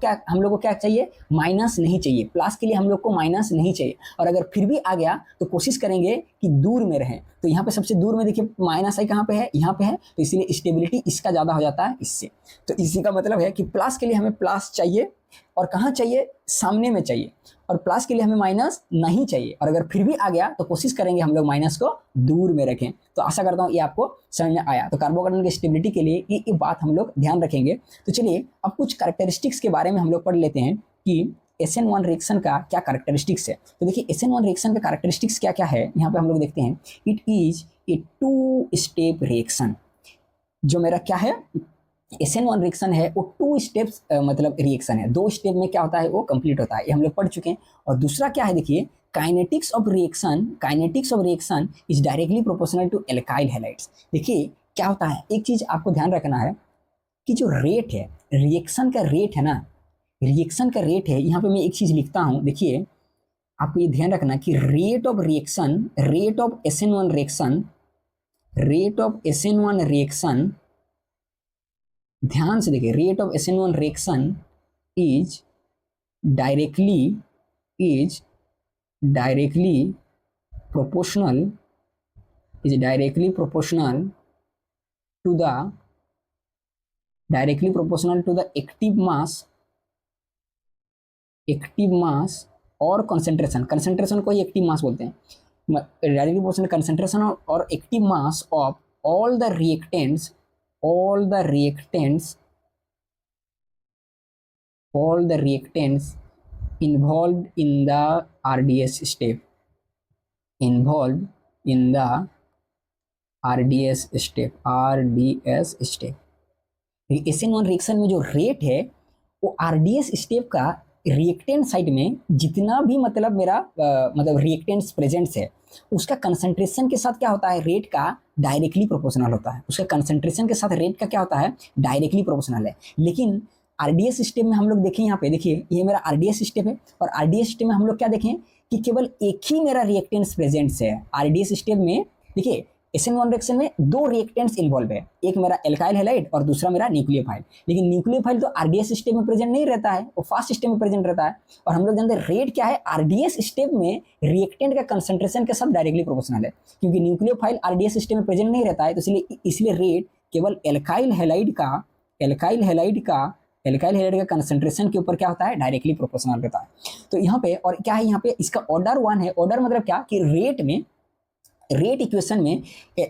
को क्या चाहिए, माइनस नहीं चाहिए, प्लस के लिए हम लोग को माइनस नहीं चाहिए। और अगर फिर भी आ गया तो कोशिश करेंगे कि दूर में रहें। तो यहाँ पे सबसे दूर में देखिए माइनस आई कहाँ पे है, यहाँ पे है, तो इसीलिए स्टेबिलिटी इसका ज़्यादा हो जाता है इससे। तो इसी का मतलब है कि प्लस के लिए हमें प्लस चाहिए और कहाँ चाहिए, सामने में चाहिए, और प्लस के लिए हमें माइनस नहीं चाहिए। और अगर फिर भी आ गया तो कोशिश करेंगे हम लोग माइनस को दूर में रखें। तो आशा करता हूँ ये आपको समझ में आया। तो कार्बोकेटायन की स्टेबिलिटी के लिए ये बात हम लोग ध्यान रखेंगे। तो चलिए अब कुछ कैरेक्टरिस्टिक्स के बारे में हम लोग पढ़ लेते हैं कि SN1 रिएक्शन का क्या कैरेक्टरिस्टिक्स है। तो देखिए SN1 रिएक्शन का कैरेक्टरिस्टिक्स क्या क्या है, यहाँ पे हम लोग देखते हैं। It is a 2 step reaction. जो मेरा क्या है SN1 रिएक्शन है वो 2 स्टेप्स मतलब रिएक्शन है, 2 स्टेप में क्या होता है वो कंप्लीट होता है, ये हम लोग पढ़ चुके हैं। और दूसरा क्या है देखिए, kinetics of reaction is directly proportional to alkyl halides. देखिए क्या होता है, एक चीज आपको ध्यान रखना है कि जो रेट है, रिएक्शन का रेट है ना, रिएक्शन का रेट है, यहाँ पे मैं एक चीज लिखता हूँ, देखिए आपको ये ध्यान रखना कि रेट ऑफ SN1 रिएक्शन, ध्यान से देखिए, rate of SN1 reaction is directly proportional to the active mass और कंसंट्रेशन को ही एक्टिव मास बोलते हैं। डायरेक्टली प्रोपोर्शनल कंसंट्रेशन और active mass of all the reactants involved in the RDS step, SN1 reaction में जो रेट है वो RDS स्टेप का रिएक्टेंट साइड में जितना भी मतलब मेरा मतलब रिएक्टेंट्स प्रेजेंट्स है उसका कंसंट्रेशन के साथ क्या होता है, रेट का डायरेक्टली प्रोपोर्शनल होता है। उसका कंसंट्रेशन के साथ रेट का क्या होता है, डायरेक्टली प्रोपोर्शनल है। लेकिन RDS सिस्टम में हम लोग देखें, यहाँ पे देखिए ये मेरा RDS सिस्टम है, और RDS सिस्टम में हम लोग क्या देखें कि केवल एक ही मेरा रिएक्टेंट्स प्रेजेंट्स है। RDS सिस्टम में देखिए SN1 रिएक्शन में 2 रिएक्टेंट्स इन्वॉल्व है, एक मेरा एल्काइल हैलाइड और दूसरा मेरा न्यूक्लियोफाइल। लेकिन न्यूक्लियोफाइल तो RDS सिस्टम में प्रेजेंट नहीं रहता है, वो फास्ट सिस्टम में प्रेजेंट रहता है। और हम लोग जानते हैं रेट क्या है, RDS सिस्टम में रिएक्टेंट का कंसंट्रेशन के साथ डायरेक्टली प्रोपोर्शनल है। क्योंकि न्यूक्लियोफाइल RDS सिस्टम में प्रेजेंट नहीं रहता है, तो इसलिए रेट केवल एल्काइल हैलाइड का कंसंट्रेशन के ऊपर क्या होता है, डायरेक्टली प्रोपोर्शनल रहता है। तो यहाँ पे और क्या है, यहाँ पे इसका ऑर्डर 1 है। ऑर्डर मतलब क्या कि रेट इक्वेशन में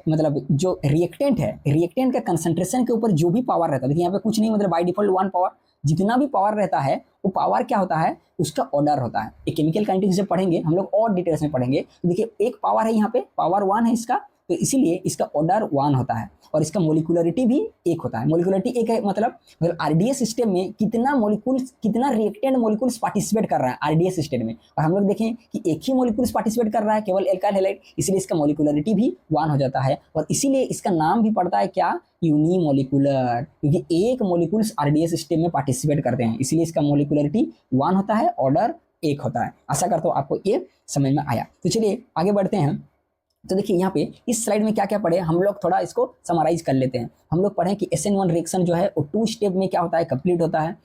मतलब जो रिएक्टेंट है, रिएक्टेंट का कंसंट्रेशन के ऊपर जो भी पावर रहता है, देखिए यहाँ पे कुछ नहीं, मतलब बाय डिफॉल्ट 1 पावर, जितना भी पावर रहता है वो पावर क्या होता है, उसका ऑर्डर होता है। एक केमिकल काइनेटिक्स जब पढ़ेंगे हम लोग और डिटेल्स में पढ़ेंगे, तो देखिए एक पावर है, यहाँ पे पावर 1 है इसका, तो इसीलिए इसका ऑर्डर 1 होता है। और इसका मोलिकुलरिटी भी 1 होता है। मोलिकुलरिटी 1 है, मतलब RDS सिस्टम में कितना रिएक्टेंट मोलिकुल्स पार्टिसिपेट कर रहा है RDS सिस्टम में। और हम लोग देखें कि एक ही मोलिकुल्स पार्टिसिपेट कर रहा है, केवल एल्काइल हैलाइड, इसलिए इसका मोलिकुलरिटी भी 1 हो जाता है। और इसीलिए इसका नाम भी पड़ता है क्या, यूनिमोलिकुलर, क्योंकि एक मोलिकुल्स RDS सिस्टम में पार्टिसिपेट करते हैं, इसलिए इसका मोलिकुलरिटी 1 होता है, ऑर्डर 1 होता है। आशा करता हूँ आपको ये समझ में आया। तो चलिए आगे बढ़ते हैं। तो देखिए यहाँ पे इस स्लाइड में क्या क्या पढ़े, हम लोग थोड़ा इसको समराइज कर लेते हैं। हम लोग पढ़े कि SN1 रिएक्शन जो है वो 2 स्टेप में क्या होता है, कंप्लीट होता है।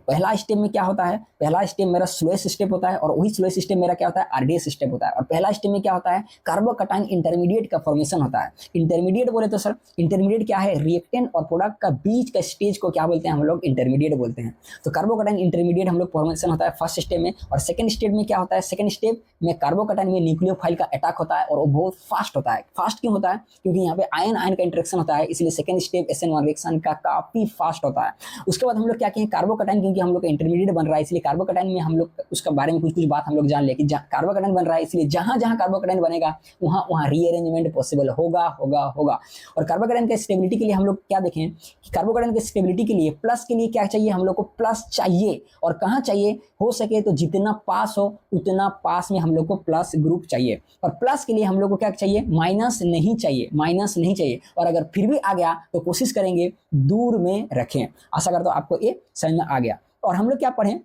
पहला स्टेप में क्या होता है, पहला स्टेप मेरा स्लोएस्ट स्टेप होता है, और वही स्लोएस्ट स्टेप मेरा क्या होता है, RDS स्टेप होता है। और पहला स्टेप में क्या होता है, कार्बोकैटायन इंटरमीडिएट का फॉर्मेशन होता है। इंटरमीडिएट बोले तो सर इंटरमीडिएट क्या है, रिएक्टेंट और प्रोडक्ट का बीच का स्टेज को क्या बोलते हैं, हम लोग इंटरमीडिएट बोलते हैं। तो कार्बोकैटायन इंटरमीडिएट हम लोग फॉर्मेशन होता है फर्स्ट स्टेप में। और सेकंड स्टेप में क्या होता है, सेकंड स्टेप में कार्बोकैटायन में न्यूक्लियोफाइल का अटैक होता है, और वो बहुत फास्ट होता है। फास्ट क्यों होता है, क्योंकि यहाँ पे आयन आयन का इंटरेक्शन होता है, इसलिए सेकंड स्टेप SN1 रिएक्शन का काफी फास्ट होता है। उसके बाद हम लोग क्या कहें, कार्बोकैटायन, क्योंकि हम लोग इंटरमीडिएट बन रहा है, इसलिए कार्बोकैटायन में हम लोग उसका बारे में कुछ बात हम लोग जान ले कि कार्बोकैटायन बन रहा है, इसलिए जहां जहां कार्बोकैटायन बनेगा वहां रीअरेंजमेंट पॉसिबल होगा। और कार्बोकैटायन के स्टेबिलिटी के लिए हम लोग क्या देखें कि कार्बोकैटायन के स्टेबिलिटी के लिए प्लस के लिए क्या चाहिए, हम लोग को प्लस चाहिए। और कहाँ चाहिए, हो सके तो जितना पास हो उतना पास में हम लोग को प्लस ग्रुप चाहिए। और प्लस के लिए हम लोग को क्या चाहिए, माइनस नहीं चाहिए। और अगर फिर भी आ गया तो कोशिश करेंगे दूर में रखें। आशा करता हूं आपको ये समझ में आ गया। और हम लोग क्या पढ़ें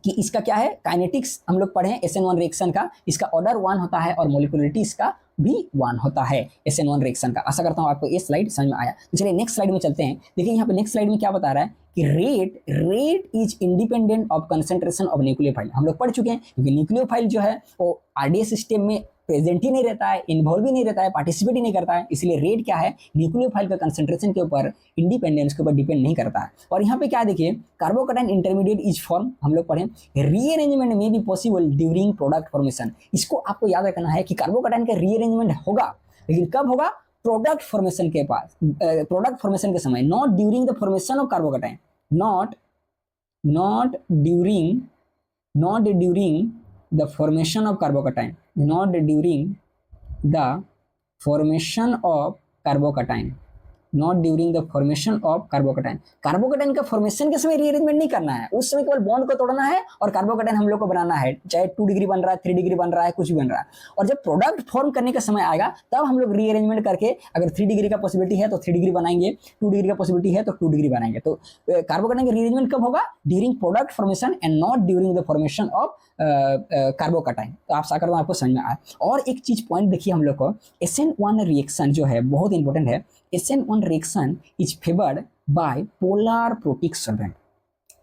कि इसका क्या है, काइनेटिक्स हम लोग पढ़े SN1 रिएक्शन का, इसका ऑर्डर 1 होता है और मोलिकुलरिटी इसका भी 1 होता है SN1 रिएक्शन का। आशा करता हूं आपको ये स्लाइड समझ में आया। तो चलिए नेक्स्ट स्लाइड में चलते हैं। देखिए यहाँ पे नेक्स्ट स्लाइड में क्या बता रहा है कि rate is independent of concentration of nucleophile. हम लोग पढ़ चुके हैं, क्योंकि न्यूक्लियोफाइल जो है वो RDS सिस्टम में प्रेजेंट ही नहीं रहता है, इन्वॉल्व ही नहीं रहता है, पार्टिसिपेट ही नहीं करता है, इसलिए रेट क्या है, न्यूक्लियोफाइल का कंसंट्रेशन के ऊपर, इंडिपेंडेंस के ऊपर डिपेंड नहीं करता है। और यहाँ पे क्या देखिए, कार्बोकैटायन इंटरमीडिएट इज फॉर्म, हम लोग पढ़े, रीअरेंजमेंट में be possible during product formation. इसको आपको याद रखना है कि कार्बोकैटायन का रीअरेंजमेंट होगा, लेकिन कब होगा, प्रोडक्ट फॉर्मेशन के पास, प्रोडक्ट फॉर्मेशन के समय, not during the formation of carbocation, not during the formation of carbocation, not during the formation of carbocation, not during the formation of carbocation. Carbocation का formation के समय रीअरेंजमेंट नहीं करना है, उस समय केवल बॉन्ड को तोड़ना है और कार्बोकैटायन हम लोग को बनाना है, चाहे 2 डिग्री बन रहा है, 3 डिग्री बन रहा है, कुछ भी बन रहा है। और जब प्रोडक्ट फॉर्म करने का समय आएगा तब हम लोग रीअरेंजमेंट करके, अगर 3 डिग्री का पॉसिबिलिटी है तो 3 डिग्री बनाएंगे, 2 डिग्री का पॉसिबिलिटी है तो 2 डिग्री बनाएंगे। तो कार्बोकैटायन का रीअरेंजमेंट कब होगा, during product formation and not during the formation of carbocation. तो आप आशा करता हूं आपको समझ में आए। और एक चीज पॉइंट देखिए हम लोग को, SN1 रिएक्शन जो है बहुत इंपॉर्टेंट है। SN1 reaction is favoured by polar protic solvent.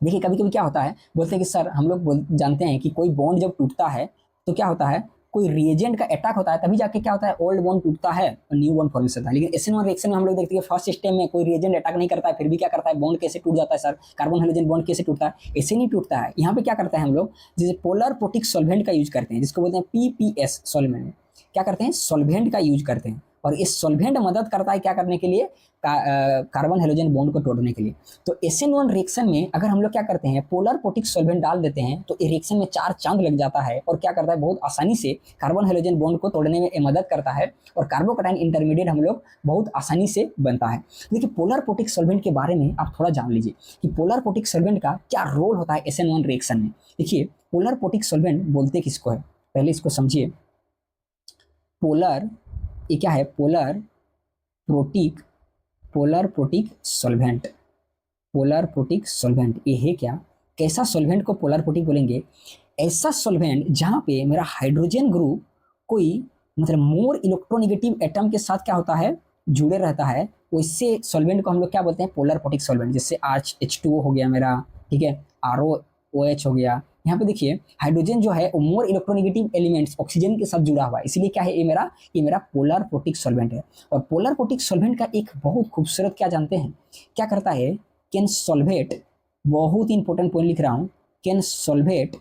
देखिए कभी कभी क्या होता है, बोलते हैं कि सर हम लोग जानते हैं कि कोई बॉन्ड जब टूटता है तो क्या होता है, कोई रिएजेंट का अटैक होता है, तभी जाके क्या होता है, ओल्ड बॉन्ड टूटता है और न्यू बॉन्ड फॉर्मेशन होता है। लेकिन SN1 रिएक्शन में हम लोग देखते हैं फर्स्ट स्टेप में कोई रिएजेंट अटैक नहीं करता है, फिर भी क्या करता है, बॉन्ड कैसे टूट जाता है सर, कार्बन हाइड्रोजन बॉन्ड कैसे टूटता है, ऐसे नहीं टूटता है। यहाँ पे क्या करता है हम लोग, जैसे पोलर प्रोटिक सॉल्वेंट का यूज करते हैं, जिसको बोलते हैं PPS सॉल्वेंट, क्या करते हैं, सॉल्वेंट का यूज करते हैं। और इस सॉल्वेंट मदद करता है क्या करने के लिए, कार्बन हाइड्रोजन बॉन्ड को तोड़ने के लिए। तो SN1 रिएक्शन में अगर हम लोग क्या करते हैं, पोलर प्रोटिक सॉल्वेंट डाल देते हैं तो रिएक्शन में 4 चांद लग जाता है और क्या करता है, बहुत आसानी से कार्बन हाइड्रोजन बॉन्ड को तोड़ने में मदद करता है और कार्बोकैटायन इंटरमीडिएट हम लोग बहुत आसानी से बनता है। देखिए पोलर प्रोटिक सॉल्वेंट के बारे में आप थोड़ा जान लीजिए कि पोलर प्रोटिक सॉल्वेंट का क्या रोल होता है SN1 रिएक्शन में। देखिए पोलर प्रोटिक सॉल्वेंट बोलते किसको है, पहले इसको समझिए। पोलर, ये क्या है, polar protic solvent, polar protic solvent ये है क्या, कैसा सॉल्वेंट को पोलर प्रोटिक बोलेंगे, ऐसा सॉल्वेंट जहां पे मेरा हाइड्रोजन ग्रुप कोई मतलब मोर इलेक्ट्रोनेगेटिव एटम के साथ क्या होता है, जुड़े रहता है, वैसे सॉल्वेंट को हम लोग क्या बोलते हैं, पोलर प्रोटिक सॉल्वेंट। जैसे H2O हो गया मेरा, ठीक है, ROOH हो गया। यहाँ पे देखिए हाइड्रोजन जो है वो मोर इलेक्ट्रोनेगेटिव एलिमेंट्स ऑक्सीजन के साथ जुड़ा हुआ है, इसलिए क्या है, ये मेरा पोलर प्रोटिक सॉल्वेंट है। और पोलर प्रोटिक सॉल्वेंट का एक बहुत खूबसूरत क्या जानते हैं, क्या करता है, कैन सॉल्वेट, बहुत इंपॉर्टेंट पॉइंट लिख रहा हूँ, can solvate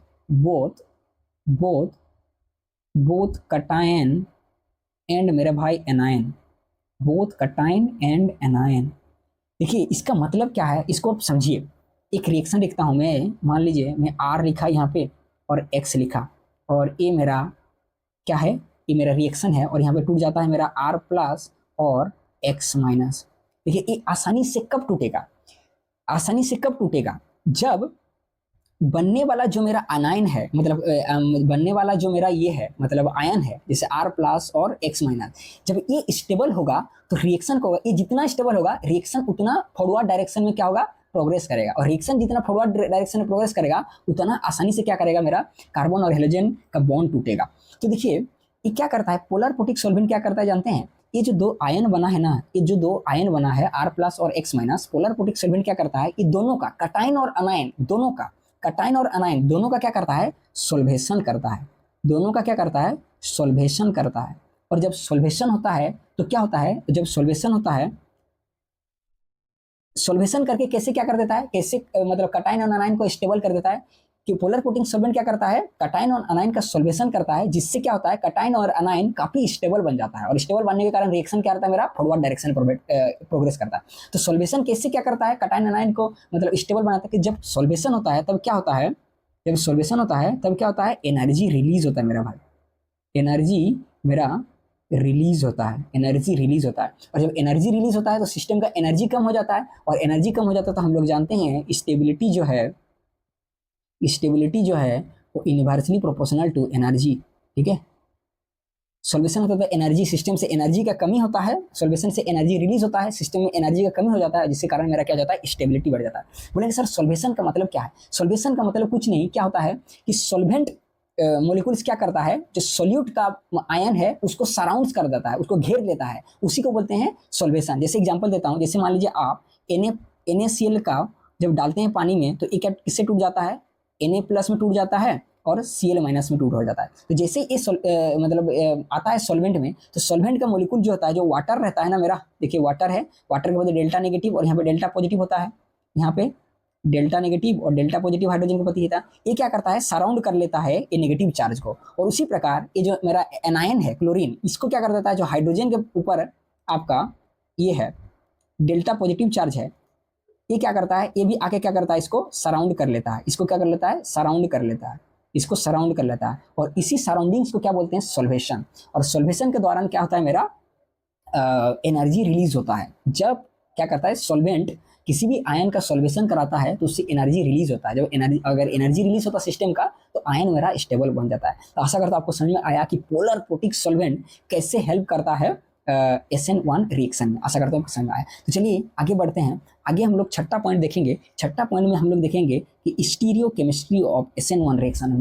both cation and मेरे भाई anion, both cation and anion. देखिए इसका मतलब क्या है, इसको आप समझिए। एक रिएक्शन लिखता हूं मैं, मान लीजिए मैं R लिखा यहाँ पे और X लिखा, और ये मेरा क्या है, ये मेरा रिएक्शन है, और यहाँ पे टूट जाता है मेरा R+ और X-। देखिए ये आसानी से कब टूटेगा, आसानी से कब टूटेगा, जब बनने वाला जो मेरा अनायन है, मतलब बनने वाला जो मेरा ये है मतलब आयन है, जैसे R+ और X-, जब ये स्टेबल होगा तो रिएक्शन को, ये जितना स्टेबल होगा रिएक्शन उतना फॉरवर्ड डायरेक्शन में क्या होगा, प्रोग्रेस करेगा। और रिएक्शन जितना फॉरवर्ड डायरेक्शन में प्रोग्रेस करेगा उतना आसानी से क्या करेगा, मेरा कार्बन और हाइड्रोजन का बॉन्ड टूटेगा। तो देखिए ये क्या करता है, पोलर प्रोटिक सॉल्वेंट क्या करता है जानते हैं, ये जो 2 आयन बना है ना, ये जो 2 आयन बना है R+ और X-, पोलर प्रोटिक सॉल्वेंट क्या करता है, ये दोनों का कटायन और अनायन, दोनों का कटायन और अनायन दोनों का क्या करता है, सॉल्वेशन करता है, दोनों का क्या करता है, सॉल्वेशन करता है। और जब सॉल्वेशन होता है तो क्या होता है, जब सॉल्वेशन होता है, सॉल्वेशन करके कैसे क्या कर देता है, कैसे मतलब कटायन और अनायन को स्टेबल कर देता है, कि पोलर प्रोटिक सॉल्वेंट क्या करता है, कटायन और अनायन का सॉल्वेशन करता है, जिससे क्या होता है, कटायन और अनायन काफी स्टेबल बन जाता है, और स्टेबल बनने के कारण रिएक्शन क्या करता है, मेरा फॉरवर्ड डायरेक्शन प्रोग्रेस करता है। तो सॉल्वेशन कैसे क्या करता है, कटायन अनायन को मतलब स्टेबल बनाता है, कि जब सॉल्वेशन होता है तब क्या होता है, जब सॉल्वेशन होता है तब क्या होता है, एनर्जी रिलीज होता है मेरा भाई, एनर्जी मेरा रिलीज होता है, एनर्जी रिलीज होता है। और जब एनर्जी रिलीज होता है तो सिस्टम का एनर्जी कम हो जाता है, और एनर्जी कम हो जाता है तो हम लोग जानते हैं स्टेबिलिटी जो है वो इनवर्सली प्रोपोर्शनल टू एनर्जी, ठीक है। सॉल्वेशन होता है एनर्जी, सिस्टम से एनर्जी का कमी होता है, सॉल्वेशन से एनर्जी रिलीज होता है, सिस्टम में एनर्जी का कमी हो जाता है, जिसके कारण मेरा क्या हो जाता है, स्टेबिलिटी बढ़ जाता है। बोलेंगे सर सॉल्वेशन का मतलब क्या है, सॉल्वेशन का मतलब कुछ नहीं, क्या होता है कि सॉल्वेंट मोलिक्यूल्स क्या करता है, जो सोल्यूट का आयन है उसको सराउंड कर देता है, उसको घेर लेता है, उसी को बोलते हैं सॉल्वेशन। जैसे एग्जांपल देता हूं, जैसे मान लीजिए आप NaCl का जब डालते हैं पानी में तो ये क्या किससे टूट जाता है, Na+ में टूट जाता है, और Cl माइनस में टूट हो जाता है। तो जैसे ये आता है सॉल्वेंट में, तो सॉल्वेंट का मोलिक्यूल जो होता है, जो वाटर रहता है ना मेरा, देखिए वाटर है, वाटर के बदले डेल्टा नेगेटिव और यहाँ पे डेल्टा पॉजिटिव होता है, यहाँ पे डेल्टा नेगेटिव और डेल्टा पॉजिटिव हाइड्रोजन के प्रति होता है। ये क्या करता है, सराउंड कर लेता है ये नेगेटिव चार्ज को। और उसी प्रकार ये जो मेरा एनायन है क्लोरीन, इसको क्या कर देता है, जो हाइड्रोजन के ऊपर आपका ये है डेल्टा पॉजिटिव चार्ज है, ये क्या करता है, ये भी आके क्या करता है, इसको सराउंड कर लेता है। इसको क्या कर लेता है, सराउंड कर लेता है, इसको सराउंड कर लेता है। और इसी सराउंडिंग्स को क्या बोलते हैं, सॉल्वेशन। और सॉल्वेशन के दौरान क्या होता है, मेरा एनर्जी रिलीज होता है। जब क्या करता है सॉल्वेंट किसी भी आयन का सॉल्वेशन कराता है तो उससे एनर्जी रिलीज होता है। जब अगर एनर्जी रिलीज होता है सिस्टम का, तो आयन मेरा स्टेबल बन जाता है। तो आशा करता हूं आपको समझ में आया कि पोलर प्रोटिक सॉल्वेंट कैसे हेल्प करता है SN1 रिएक्शन में। आशा करता हूं आपको समझ में आया। तो चलिए आगे बढ़ते हैं। आगे हम लोग छठा पॉइंट देखेंगे। छठा पॉइंट में हम लोग देखेंगे कि stereo chemistry of SN1 reaction.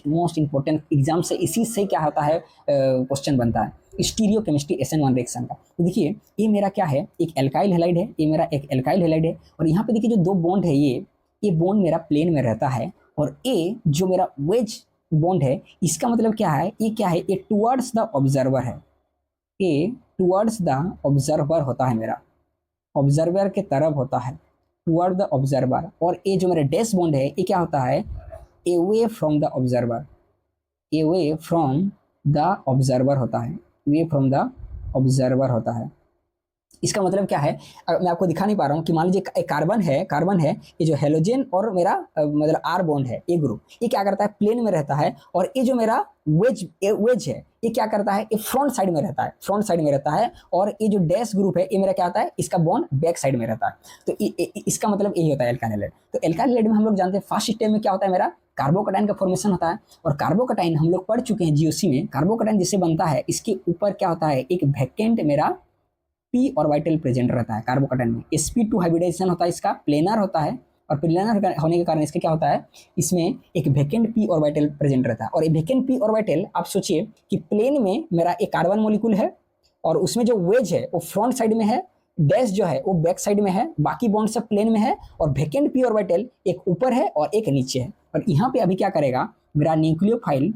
Most important, exam से इसी से क्या होता है, क्वेश्चन बनता है स्टीरियो केमिस्ट्री SN1 रिएक्शन का। तो देखिए ये मेरा क्या है, एक एल्काइल हैलाइड है, ये मेरा एक एल्काइल हैलाइड है। और यहाँ पे देखिए जो दो बॉन्ड है, ये बॉन्ड मेरा प्लेन में रहता है। और ये जो मेरा वेज बॉन्ड है, इसका मतलब क्या है, ये क्या है, ये टुवर्ड्स द ऑब्जर्वर है, ये टुवर्ड्स द ऑब्जर्वर होता है, मेरा ऑब्जर्वर के तरफ होता है, टुवर्ड द ऑब्जर्वर। और ये जो मेरा डैश बॉन्ड है, ये क्या होता है, away from the observer, away from the observer होता है, अवे फ्रॉम द ऑब्जर्वर होता है। इसका मतलब क्या है, मैं आपको दिखा नहीं पा रहा हूँ कि मान लीजिए एक कार्बन है, ये जो हेलोजन और मेरा मतलब आर बॉन्ड है, ये ग्रुप, ये क्या करता है, प्लेन में रहता है। और ये जो मेरा वेज है, ये क्या करता है, ये फ्रंट साइड में रहता है, फ्रंट साइड में रहता है। और ये जो डैश ग्रुप है, ये मेरा क्या होता है, इसका बॉन्ड बैक साइड में रहता है। तो इसका मतलब यही होता है एल्काइल हैलाइड। तो एल्काइल हैलाइड में हम लोग जानते हैं फर्स्ट स्टेप में क्या होता है, मेरा कार्बोकैटायन का फॉर्मेशन होता है। और कार्बोकैटायन हम लोग पढ़ चुके हैं जीओसी में, कार्बोकैटायन जिससे बनता है, इसके ऊपर क्या होता है, एक वैकेंट मेरा p ऑर्बिटल प्रेजेंट रहता है कार्बोकैटायन में। sp2 हाइब्रिडाइजेशन होता है, इसका प्लेनर होता है। और प्लेनर होने के कारण इसका क्या होता है, इसमें एक वैकेंट p ऑर्बिटल प्रेजेंट रहता है। और ये वैकेंट p ऑर्बिटल, आप सोचिए कि प्लेन में मेरा एक कार्बन मॉलिक्यूल है, और उसमें जो वेज है वो फ्रंट साइड में है, डैश जो है वो बैक साइड में है, बाकी बॉन्ड सब प्लेन में है। और वैकेंट p ऑर्बिटल एक ऊपर है और एक नीचे है। और यहाँ पे अभी क्या करेगा, मेरा न्यूक्लियोफाइल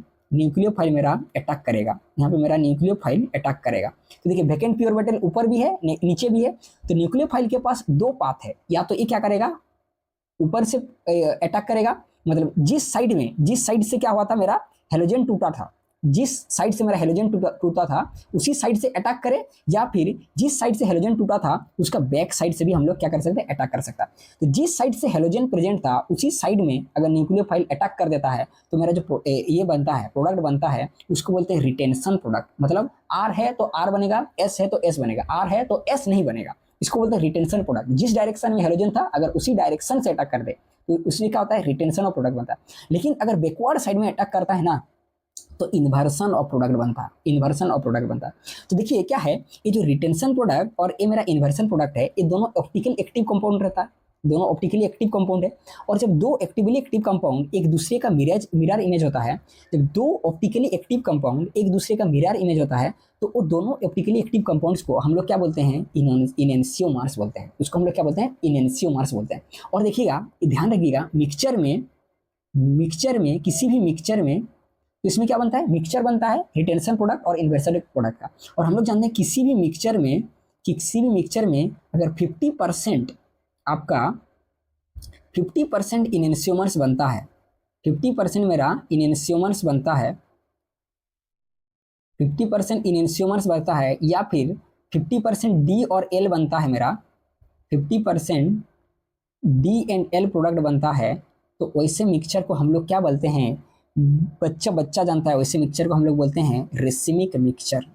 मेरा अटैक करेगा, यहाँ पे मेरा न्यूक्लियोफाइल अटैक करेगा। तो देखिए वैकेंट p ऑर्बिटल ऊपर भी है, नीचे भी है। तो न्यूक्लियोफाइल के पास दो पाथ है, या तो ये क्या करेगा, ऊपर से अटैक करेगा, मतलब जिस साइड से क्या हुआ था, मेरा हेलोजन टूटा था, जिस साइड से मेरा हेलोजन टूटा था उसी साइड से अटैक करे, या फिर जिस साइड से हेलोजन टूटा था उसका बैक साइड से भी हम लोग क्या कर सकते हैं, अटैक कर सकता है। तो जिस साइड से हेलोजन प्रेजेंट था उसी साइड में अगर न्यूक्लियोफाइल अटैक कर देता है, तो मेरा जो ये बनता है, प्रोडक्ट बनता है, उसको बोलते हैं रिटेंशन प्रोडक्ट। मतलब R है तो R बनेगा, S है तो S बनेगा, R है तो S नहीं बनेगा, इसको बोलते हैं रिटेंशन प्रोडक्ट। जिस डायरेक्शन में हेलोजन था अगर उसी डायरेक्शन से अटैक कर दे तो उसमें क्या होता है, रिटेंशन ऑफ प्रोडक्ट बनता है। लेकिन अगर बैकवर्ड साइड में अटैक करता है ना, तो इन्वर्सन ऑफ प्रोडक्ट बनता है। तो देखिए क्या है, ये जो रिटेंशन प्रोडक्ट और ये मेरा इन्वर्सन प्रोडक्ट है, ये दोनों ऑप्टिकली एक्टिव कंपाउंड रहता है, दोनों ऑप्टिकली एक्टिव कंपाउंड है। और जब दो एक्टिवली एक्टिव कंपाउंड एक दूसरे का मिरर इमेज होता है, जब दो ऑप्टिकली एक्टिव कंपाउंड एक दूसरे का मिरर इमेज होता है, तो वो दोनों ऑप्टिकली एक्टिव कंपाउंड्स को हम लोग क्या बोलते हैं, इनेंशियोमर्स बोलते हैं। उसको हम लोग क्या बोलते हैं, इनेंशियोमर्स बोलते हैं। और देखिएगा, ध्यान रखिएगा, मिक्सचर में किसी भी मिक्सचर में, तो इसमें क्या बनता है, मिक्सचर बनता है रिटेंशन प्रोडक्ट और इन्वर्सन प्रोडक्ट का। और हम लोग जानते हैं किसी भी मिक्सचर में अगर 50% आपका 50% इनेंशियोमर्स बनता है, 50% मेरा इनेंशियोमर्स बनता है, 50% इनेंशियोमर्स बनता है, या फिर 50% D और L बनता है, मेरा 50% D एंड L प्रोडक्ट बनता है, तो वैसे मिक्सचर को हम लोग क्या बोलते हैं, बच्चा जानता है, वैसे मिक्सचर को हम लोग बोलते हैं रेसिमिक मिक्सचर।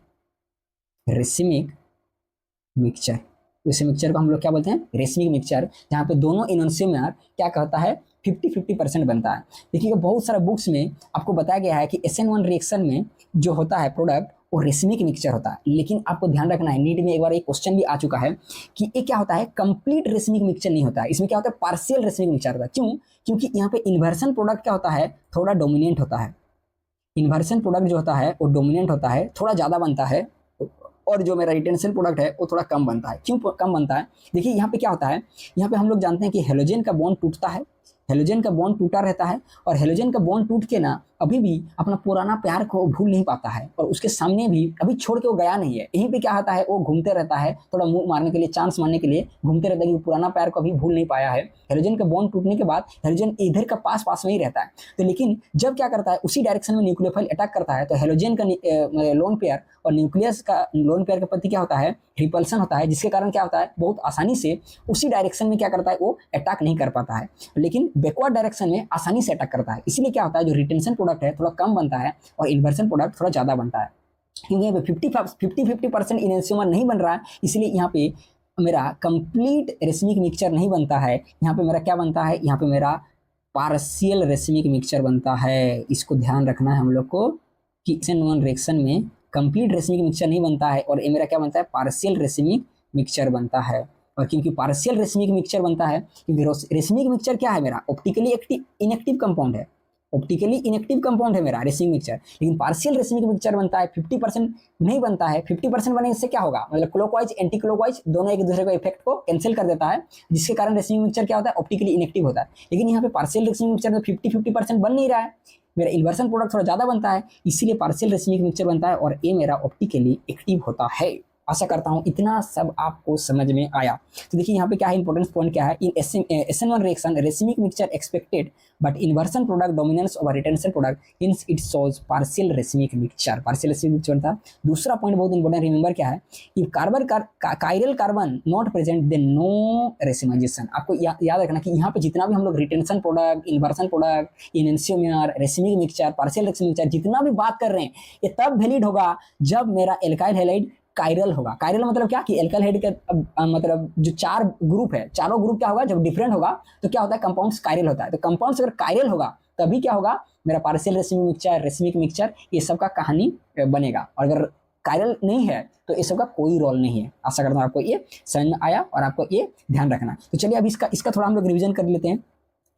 वैसे मिक्सचर को हम लोग क्या बोलते हैं, रेसिमिक मिक्सचर, जहाँ पे दोनों इनोन्सियोमर क्या कहता है, 50-50% बनता है। देखिए बहुत सारा बुक्स में आपको बताया गया है कि SN1 रिएक्शन में जो होता है प्रोडक्ट वो रेसिमिक मिक्सचर होता है। लेकिन आपको ध्यान रखना है, नीट में एक बार एक क्वेश्चन भी आ चुका है कि ये क्या होता है, कंप्लीट रेसिमिक मिक्सचर नहीं होता है, इसमें क्या होता है, पार्शियल रेसिमिक मिक्सचर होता है। क्यों? क्योंकि यहाँ पे इन्वर्सन प्रोडक्ट क्या होता है, थोड़ा डोमिनेंट होता है। इन्वर्सन प्रोडक्ट जो होता है वो डोमिनेंट होता है, थोड़ा ज़्यादा बनता है, और जो मेरा रिटेंशन प्रोडक्ट है वो थोड़ा कम बनता है। क्यों कम बनता है? देखिए यहाँ पे क्या होता है, यहाँ पे हम लोग जानते हैं कि हेलोजन का बॉन्ड टूटता है, हेलोजन का बॉन्ड टूटा रहता है और हेलोजन का बॉन्ड टूट के ना अभी भी अपना पुराना प्यार को भूल नहीं पाता है और उसके सामने भी अभी छोड़ के वो गया नहीं है। यहीं पे क्या होता है, वो घूमते रहता है, थोड़ा मुंह मारने के लिए, चांस मारने के लिए घूमते रहता है कि पुराना प्यार को अभी भूल नहीं पाया है। हेलोजन का बॉन्ड टूटने के बाद हेलोजन इधर का पास पास में ही रहता है, तो लेकिन जब क्या करता है उसी डायरेक्शन में न्यूक्लियोफाइल अटैक करता है तो हेलोजन का लोन पेयर और न्यूक्लियस का लोन पेयर के प्रति क्या होता है, रिपल्सन होता है, जिसके कारण क्या होता है बहुत आसानी से उसी डायरेक्शन में क्या करता है वो अटैक नहीं कर पाता है, लेकिन बैकवर्ड डायरेक्शन में आसानी से अटैक करता है। इसलिए क्या होता है जो रिटेंशन प्रोडक्ट है थोड़ा कम बनता है और इन्वर्सन प्रोडक्ट थोड़ा ज़्यादा बनता है। क्योंकि यहाँ पे 50% इनएंशियोमर नहीं बन रहा है, इसलिए यहाँ पे मेरा कंप्लीट रेशमिक मिक्सचर नहीं बनता है। यहाँ पे मेरा क्या बनता है, यहाँ पे मेरा पार्शियल रेशमिक मिक्सचर बनता है। इसको ध्यान रखना है हम लोग को कि SN1 रिएक्शन में कंप्लीट रेशमिक मिक्सचर नहीं बनता है और ये मेरा क्या बनता है, पार्शियल रेशमिक मिक्सचर बनता है। और क्योंकि पार्शियल रेशमिक मिक्सचर बनता है, क्योंकि रेशमिक मिक्सचर क्या है मेरा, ऑप्टिकली इनएक्टिव कंपाउंड है, ऑप्टिकली इनएक्टिव कंपाउंड है मेरा रेशमिक मिक्सचर। लेकिन पार्शियल रेशमिक मिक्सचर बनता है 50% नहीं बनता है। 50% बनने से क्या होगा, मतलब क्लॉकवाइज एंटी क्लॉकवाइज दोनों एक दूसरे को इफेक्ट को कैंसिल कर देता है, जिसके कारण रेशमिक मिक्सचर क्या होता है, ऑप्टिकली इनएक्टिव होता है। लेकिन यहाँ पे पार्शियल रेशमिक मिक्सचर में 50% बन नहीं रहा है, मेरा इन्वर्सन प्रोडक्ट थोड़ा ज़्यादा बनता है, इसीलिए पार्शियल रेशमिक मिक्सचर बनता है और ये मेरा ऑप्टिकली एक्टिव होता है। आशा करता हूँ इतना सब आपको समझ में आया। तो देखिए यहाँ पे क्या है, इंपॉर्टेंस पॉइंट क्या है, in SN1 reaction racemic mixture expected but inversion product dominance over retention product hence it shows partial racemic mixture, partial racemic mixture था। दूसरा पॉइंट बहुत इंपॉर्टेंट, रिमेंबर क्या है, if carbon chiral carbon not present then no racemisation. आपको याद रखना कि यहाँ पे जितना भी हम लोग retention product, inversion product, enantiomer, racemic mixture, partial racemic mixture जितना भी बात कर रहे हैं ये तब वैलिड होगा जब मेरा एल्काइल हैलाइड कायरल होगा। कायरल मतलब क्या कि एल्काइल हाइड का मतलब जो 4 ग्रुप है, चारों ग्रुप क्या होगा, जब डिफरेंट होगा तो क्या होता है, कंपाउंड्स कायरल होता है। तो कंपाउंड्स अगर कायरल होगा तभी क्या होगा, मेरा पार्शियल रेशमिक मिक्सचर ये सब का कहानी बनेगा। और अगर कायरल नहीं है तो ये सब का कोई रोल नहीं है। आशा करता हूँ आपको ये समझ में आया और आपको ये ध्यान रखना। तो चलिए अब इसका थोड़ा हम लोग रिविजन कर लेते हैं।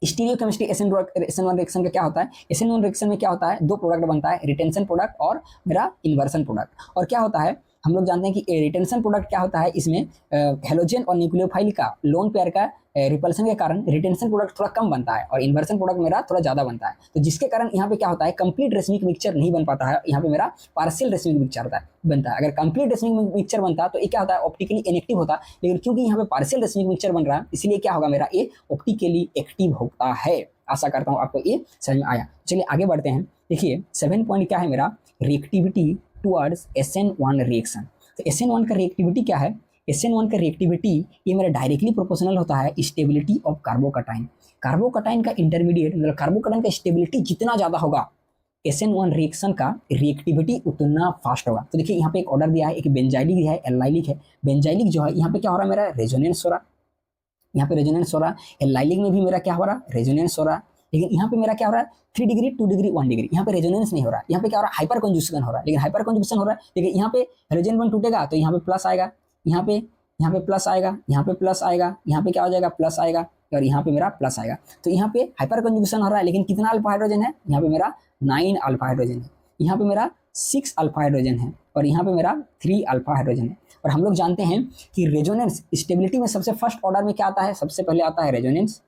स्टीरियोकेमिस्ट्री SN1 रिएक्शन का क्या होता है, SN1 रिएक्शन में क्या होता है, 2 प्रोडक्ट बनता है, रिटेंशन प्रोडक्ट और मेरा इन्वर्सन प्रोडक्ट। और क्या होता है, हम लोग जानते हैं कि रिटेंशन प्रोडक्ट क्या होता है, इसमें हेलोजन और न्यूक्लियोफाइल का लोन पेयर का रिपल्सन के कारण रिटेंशन प्रोडक्ट थोड़ा कम बनता है और इन्वर्सन प्रोडक्ट मेरा थोड़ा ज़्यादा बनता है। तो जिसके कारण यहाँ पे क्या होता है, कंप्लीट रेशमिक मिक्सचर नहीं बन पाता है, यहाँ पे मेरा पार्शियल रेशमिक मिक्सचर बनता है। अगर कंप्लीट रेशमिक मिक्सचर बनता तो ये क्या होता है, ऑप्टिकली इनएक्टिव होता, लेकिन क्योंकि यहाँ पे पार्शियल रेशमिक मिक्सचर बन रहा है इसलिए क्या होगा, मेरा ये ऑप्टिकली एक्टिव होता है। आशा करता हूँ आपको ये समझ में आया। चलिए आगे बढ़ते हैं। देखिए 7 पॉइंट क्या है मेरा, रिएक्टिविटी टुवर्ड्स SN1 रिएक्शन। तो SN1 का रिएक्टिविटी क्या है, SN1 का रिएक्टिविटी ये मेरा डायरेक्टली प्रोपोर्शनल होता है स्टेबिलिटी ऑफ कार्बोकटाइन। कार्बोकटाइन का इंटरमीडिएट मतलब कार्बोकटाइन का स्टेबिलिटी जितना ज़्यादा होगा SN1 रिएक्शन का रिएक्टिविटी उतना फास्ट होगा। तो देखिए यहाँ पे एक ऑर्डर दिया है, एक बेंजाइलिक है, एल्लाइलिक है। बेंजाइलिक जो है यहाँ पे क्या हो रहा है, मेरा रेजोनेंस हो रहा, यहाँ पे रेजोनेंस हो रहा। एल्लाइलिक में भी मेरा क्या हो रहा, रेजोनेंस हो रहा। लेकिन यहाँ पे मेरा क्या हो रहा है, 3 डिग्री 2 डिग्री 1 डिग्री, यहाँ पे रेजोनेंस नहीं हो रहा। यहाँ पे क्या हो रहा है, हाइपर कंजुगेशन हो रहा है। लेकिन हाइपर कंजुगेशन हो रहा है, लेकिन यहाँ पे हाइड्रोजन बॉन्ड टूटेगा तो यहाँ पे प्लस आएगा, यहाँ पे प्लस आएगा, यहाँ पे प्लस आएगा, यहाँ पे क्या हो जाएगा, प्लस आएगा और यहाँ पे मेरा प्लस आएगा। तो यहाँ पे हाइपर कंजुगेशन हो रहा है, लेकिन कितना अल्फा हाइड्रोजन है, यहाँ पे मेरा 9 अल्फा हाइड्रोजन है, यहाँ पे मेरा 6 अल्फा हाइड्रोजन है और यहाँ पे मेरा 3 अल्फा हाइड्रोजन है। और हम लोग जानते हैं कि रेजोनेंस स्टेबिलिटी में सबसे फर्स्ट ऑर्डर में क्या आता है, सबसे पहले आता है रेजोनेंस,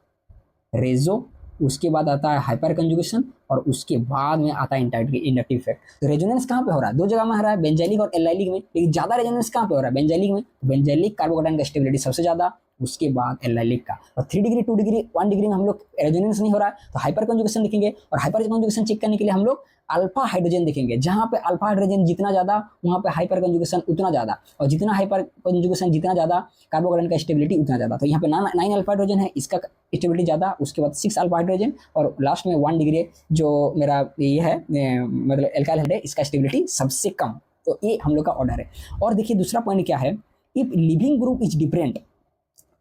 रेजो, उसके बाद आता है हाइपर कंजुगेशन और उसके बाद में आता है इंडक्टिव इफेक्ट। तो रेजोनेंस कहाँ पे हो रहा है, 2 जगह में हो रहा है, बेंजाइलिक और एल्लाइलिक में। लेकिन ज़्यादा रेजोनेंस कहाँ पे हो रहा है, बेंजाइलिक में। बेंजाइलिक कार्बोकटाइन का स्टेबिलिटी सबसे ज़्यादा, उसके बाद एल्लाइलिक का। और 3 डिग्री 2 डिग्री 1 डिग्री में हम लोग रेजोनेंस नहीं हो रहा है तो हाइपर कंजुगेशन लिखेंगे। और हाइपर कंजुगेशन चेक करने के लिए हम लोग अल्फा हाइड्रोजन देखेंगे, जहाँ पे अल्फा हाइड्रोजन जितना ज़्यादा वहाँ पे हाइपर कंजुगेशन उतना ज़्यादा, और जितना हाइपर कंजुगेशन जितना ज़्यादा कार्बोकटाइन का स्टेबिलिटी उतना ज़्यादा। तो यहाँ पे 9 अल्फा हाइड्रोजन है, इसका स्टेबिलिटी ज़्यादा, उसके बाद 6 अल्फा हाइड्रोजन और लास्ट में 1 डिग्री जो मेरा ये है मतलब एल्काइल हाइड है, इसका स्टेबिलिटी सबसे कम। तो ये हम लोग का ऑर्डर है। और देखिए दूसरा पॉइंट क्या है, if leaving group is different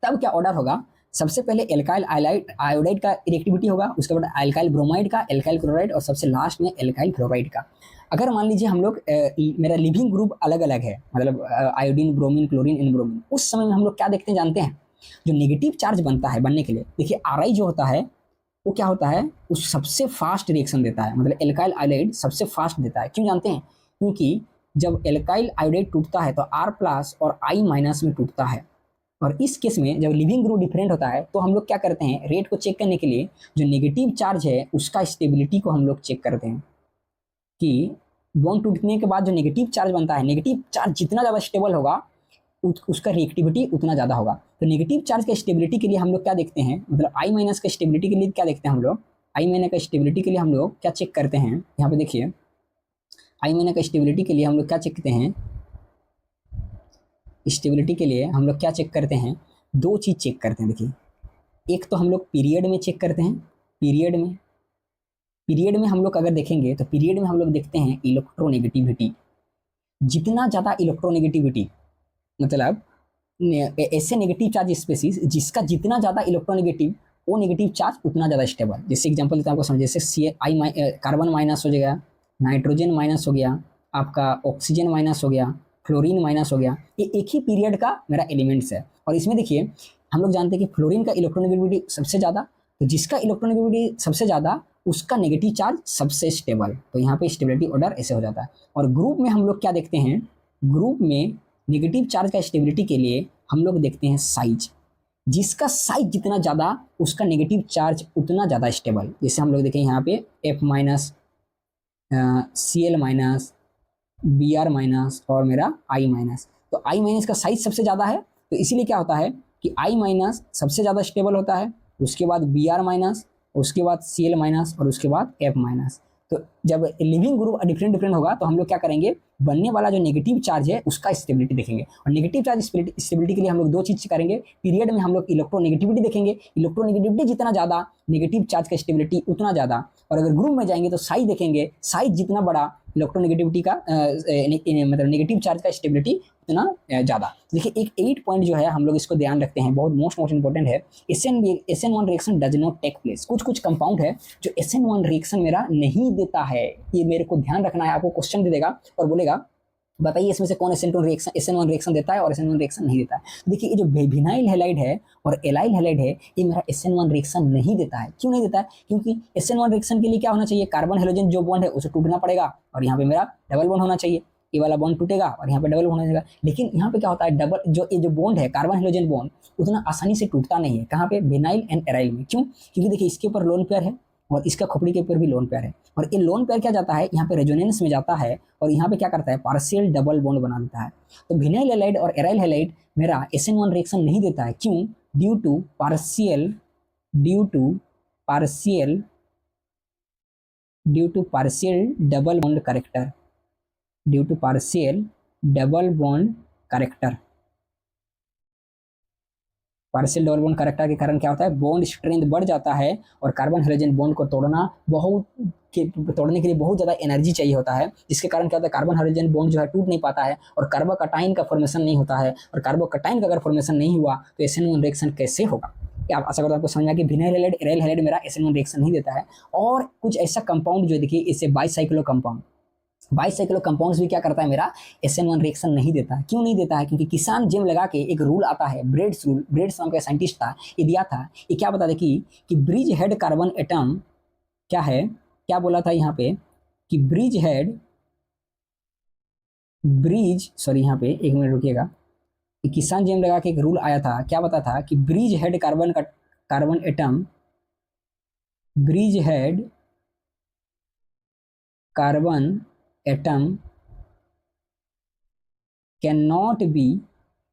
तब क्या ऑर्डर होगा, सबसे पहले एल्काइल आयोडाइड का रिएक्टिविटी होगा, उसके बाद एल्काइल ब्रोमाइड का, एल्काइल क्लोराइड और सबसे लास्ट में एल्काइल फ्लोराइड का। अगर मान लीजिए हम लोग मेरा लिविंग ग्रुप अलग अलग है, मतलब आयोडीन, ब्रोमीन, क्लोरीन, इनब्रोमीन, उस समय में हम लोग क्या देखते हैं जानते हैं, जो नेगेटिव चार्ज बनता है बनने के लिए, देखिए Ri जो होता है वो क्या होता है, वो सबसे फास्ट रिएक्शन देता है, मतलब एल्काइल आयोडाइड सबसे फास्ट देता है। क्यों जानते हैं, क्योंकि जब एल्काइल आयोडाइड टूटता है तो R+ और I- में टूटता है। और इस केस में जब लिविंग ग्रुप डिफरेंट होता है तो हम लोग क्या करते हैं, रेट को चेक करने के लिए जो नेगेटिव चार्ज है उसका स्टेबिलिटी को हम लोग चेक करते हैं कि बॉन्ड टूटने के बाद जो नेगेटिव चार्ज बनता है, नेगेटिव चार्ज जितना ज़्यादा स्टेबल होगा उसका रिएक्टिविटी उतना ज़्यादा होगा। तो नेगेटिव चार्ज का स्टेबिलिटी के लिए हम लोग क्या देखते हैं, मतलब आई माइनस का स्टेबिलिटी के लिए क्या देखते हैं हम लोग, आई माइनस का स्टेबिलिटी के लिए हम लोग क्या चेक करते हैं, यहाँ पे देखिए आई माइनस का स्टेबिलिटी के लिए हम लोग क्या चेक करते हैं, स्टेबिलिटी के लिए हम लोग क्या चेक करते हैं, दो चीज़ चेक करते हैं। देखिए एक तो हम लोग पीरियड में चेक करते हैं, पीरियड में हम लोग अगर देखेंगे तो पीरियड में हम लोग देखते हैं इलेक्ट्रोनेगेटिविटी। जितना ज़्यादा इलेक्ट्रोनेगेटिविटी, मतलब ऐसे नेगेटिव चार्ज स्पेसीज जिसका जितना ज़्यादा इलेक्ट्रोनेगेटिव वो नेगेटिव चार्ज उतना ज़्यादा स्टेबल। जैसे एग्जांपल देता हूँ आपको समझ, जैसे कार्बन माइनस हो जाएगा, नाइट्रोजन माइनस हो गया, आपका ऑक्सीजन माइनस हो गया, फ्लोरीन माइनस हो गया, ये एक ही पीरियड का मेरा एलिमेंट्स है। और इसमें देखिए हम लोग जानते हैं कि फ्लोरीन का इलेक्ट्रोनेगेटिविटी सबसे ज़्यादा, तो जिसका इलेक्ट्रोनेगेटिविटी सबसे ज़्यादा उसका नेगेटिव चार्ज सबसे स्टेबल, तो यहाँ पे स्टेबिलिटी ऑर्डर ऐसे हो जाता है। और ग्रुप में हम लोग क्या देखते हैं, ग्रुप में नेगेटिव चार्ज का स्टेबिलिटी के लिए हम लोग देखते हैं साइज, जिसका साइज जितना ज़्यादा उसका नेगेटिव चार्ज उतना ज़्यादा स्टेबल। जैसे हम लोग देखें यहाँ पे F minus, Cl minus, Br minus और मेरा I माइनस, तो I माइनस का साइज सबसे ज़्यादा है, तो इसीलिए क्या होता है कि I माइनस सबसे ज़्यादा स्टेबल होता है, उसके बाद Br माइनस, उसके बाद Cl माइनस और उसके बाद F माइनस। तो जब लिविंग ग्रुप डिफरेंट होगा तो हम लोग क्या करेंगे, बनने वाला जो नेगेटिव चार्ज है उसका स्टेबिलिटी देखेंगे। और नेगेटिव चार्ज स्टेबिलिटी के लिए हम लोग दो चीज़ करेंगे, पीरियड में हम लोग इलेक्ट्रोनेगेटिविटी देखेंगे, इलेक्ट्रोनेगेटिविटी जितना ज़्यादा नेगेटिव चार्ज का स्टेबिलिटी उतना ज़्यादा। और अगर ग्रुप में जाएंगे तो साइज देखेंगे, साइज जितना बड़ा इलेक्ट्रोनेगेटिविटी का मतलब नेगेटिव चार्ज का स्टेबिलिटी उतना ज़्यादा। देखिए एक 8 पॉइंट जो है हम लोग इसको ध्यान रखते हैं, बहुत मोस्ट इंपॉर्टेंट है। SN1 reaction does not take place. कुछ कंपाउंड है जो SN1 रिएक्शन मेरा नहीं देता है, ये मेरे को ध्यान रखना है। आपको क्वेश्चन दे देगा और बोलेगा बताइए इसमें से कौन SN1 रिएक्शन देता है और SN1 रिएक्शन नहीं देता है। देखिए ये जो विनाइल हैलाइड है और एलाइल हैलाइड है ये मेरा SN1 रिएक्शन नहीं देता है। क्यों नहीं देता है, क्योंकि SN1 रिएक्शन के लिए क्या होना चाहिए, कार्बन हाइड्रोजन जो बॉन्ड है उसे टूटना पड़ेगा और यहाँ पे मेरा डबल बॉन्ड होना चाहिए, ये वाला बॉन्ड टूटेगा और यहाँ पे डबल बॉन्ड हो जाएगा। लेकिन यहाँ पे क्या होता है, डबल जो बॉन्ड है कार्बन हाइड्रोजन बॉन्ड उतना आसानी से टूटता नहीं है। कहाँ पे, विनाइल एंड एराइल में। क्यों, क्योंकि देखिए इसके ऊपर लोन पेयर है और इसका खोपड़ी के ऊपर भी लोन पेयर है और ये लोन पेयर क्या जाता है, यहाँ पे रेजोनेंस में जाता है और यहाँ पे क्या करता है, पार्शियल डबल बॉन्ड बना देता है। तो विनाइल हैलाइड और एराइल हैलाइड मेरा SN1 रिएक्शन नहीं देता है। क्यों, due to partial double bond character, due to partial double bond character. Partial double bond character के कारण क्या होता है, बॉन्ड स्ट्रेंथ बढ़ जाता है और कार्बन हाइड्रोजन बॉन्ड को तोड़ने के लिए बहुत ज़्यादा एनर्जी चाहिए होता है, जिसके कारण क्या होता है, कार्बन हाइड्रोजन बॉन्ड जो है टूट नहीं पाता है और कार्बोकटाइन का फॉर्मेशन नहीं होता है। और कार्बोकटाइन का अगर फॉर्मेशन नहीं हुआ तो SN1 रिएक्शन कैसे होगा। आप आशा करता हूं आपको समझ में आया कि विनाइल हैलाइड एराइल हैलाइड मेरा SN1 रिएक्शन नहीं देता है। और कुछ ऐसा कंपाउंड जो देखिए इसे बाइसाइक्लो कंपाउंड्स भी क्या करता है, मेरा SN1 रिएक्शन नहीं देता है। क्यों नहीं देता है, क्योंकि किसान जेम लगा के एक रूल आता है, ब्रेड्स रूल, ब्रेड्स नाम का साइंटिस्ट था, ये दिया था। ये क्या बता दे कि ब्रिज हेड कार्बन एटम क्या है, क्या बोला था यहाँ पे कि यहाँ पे एक मिनट रुकिएगा, किसान जेम लगा के एक रूल आया था, क्या बता था कि bridge head carbon atom, bridge head carbon atom can not be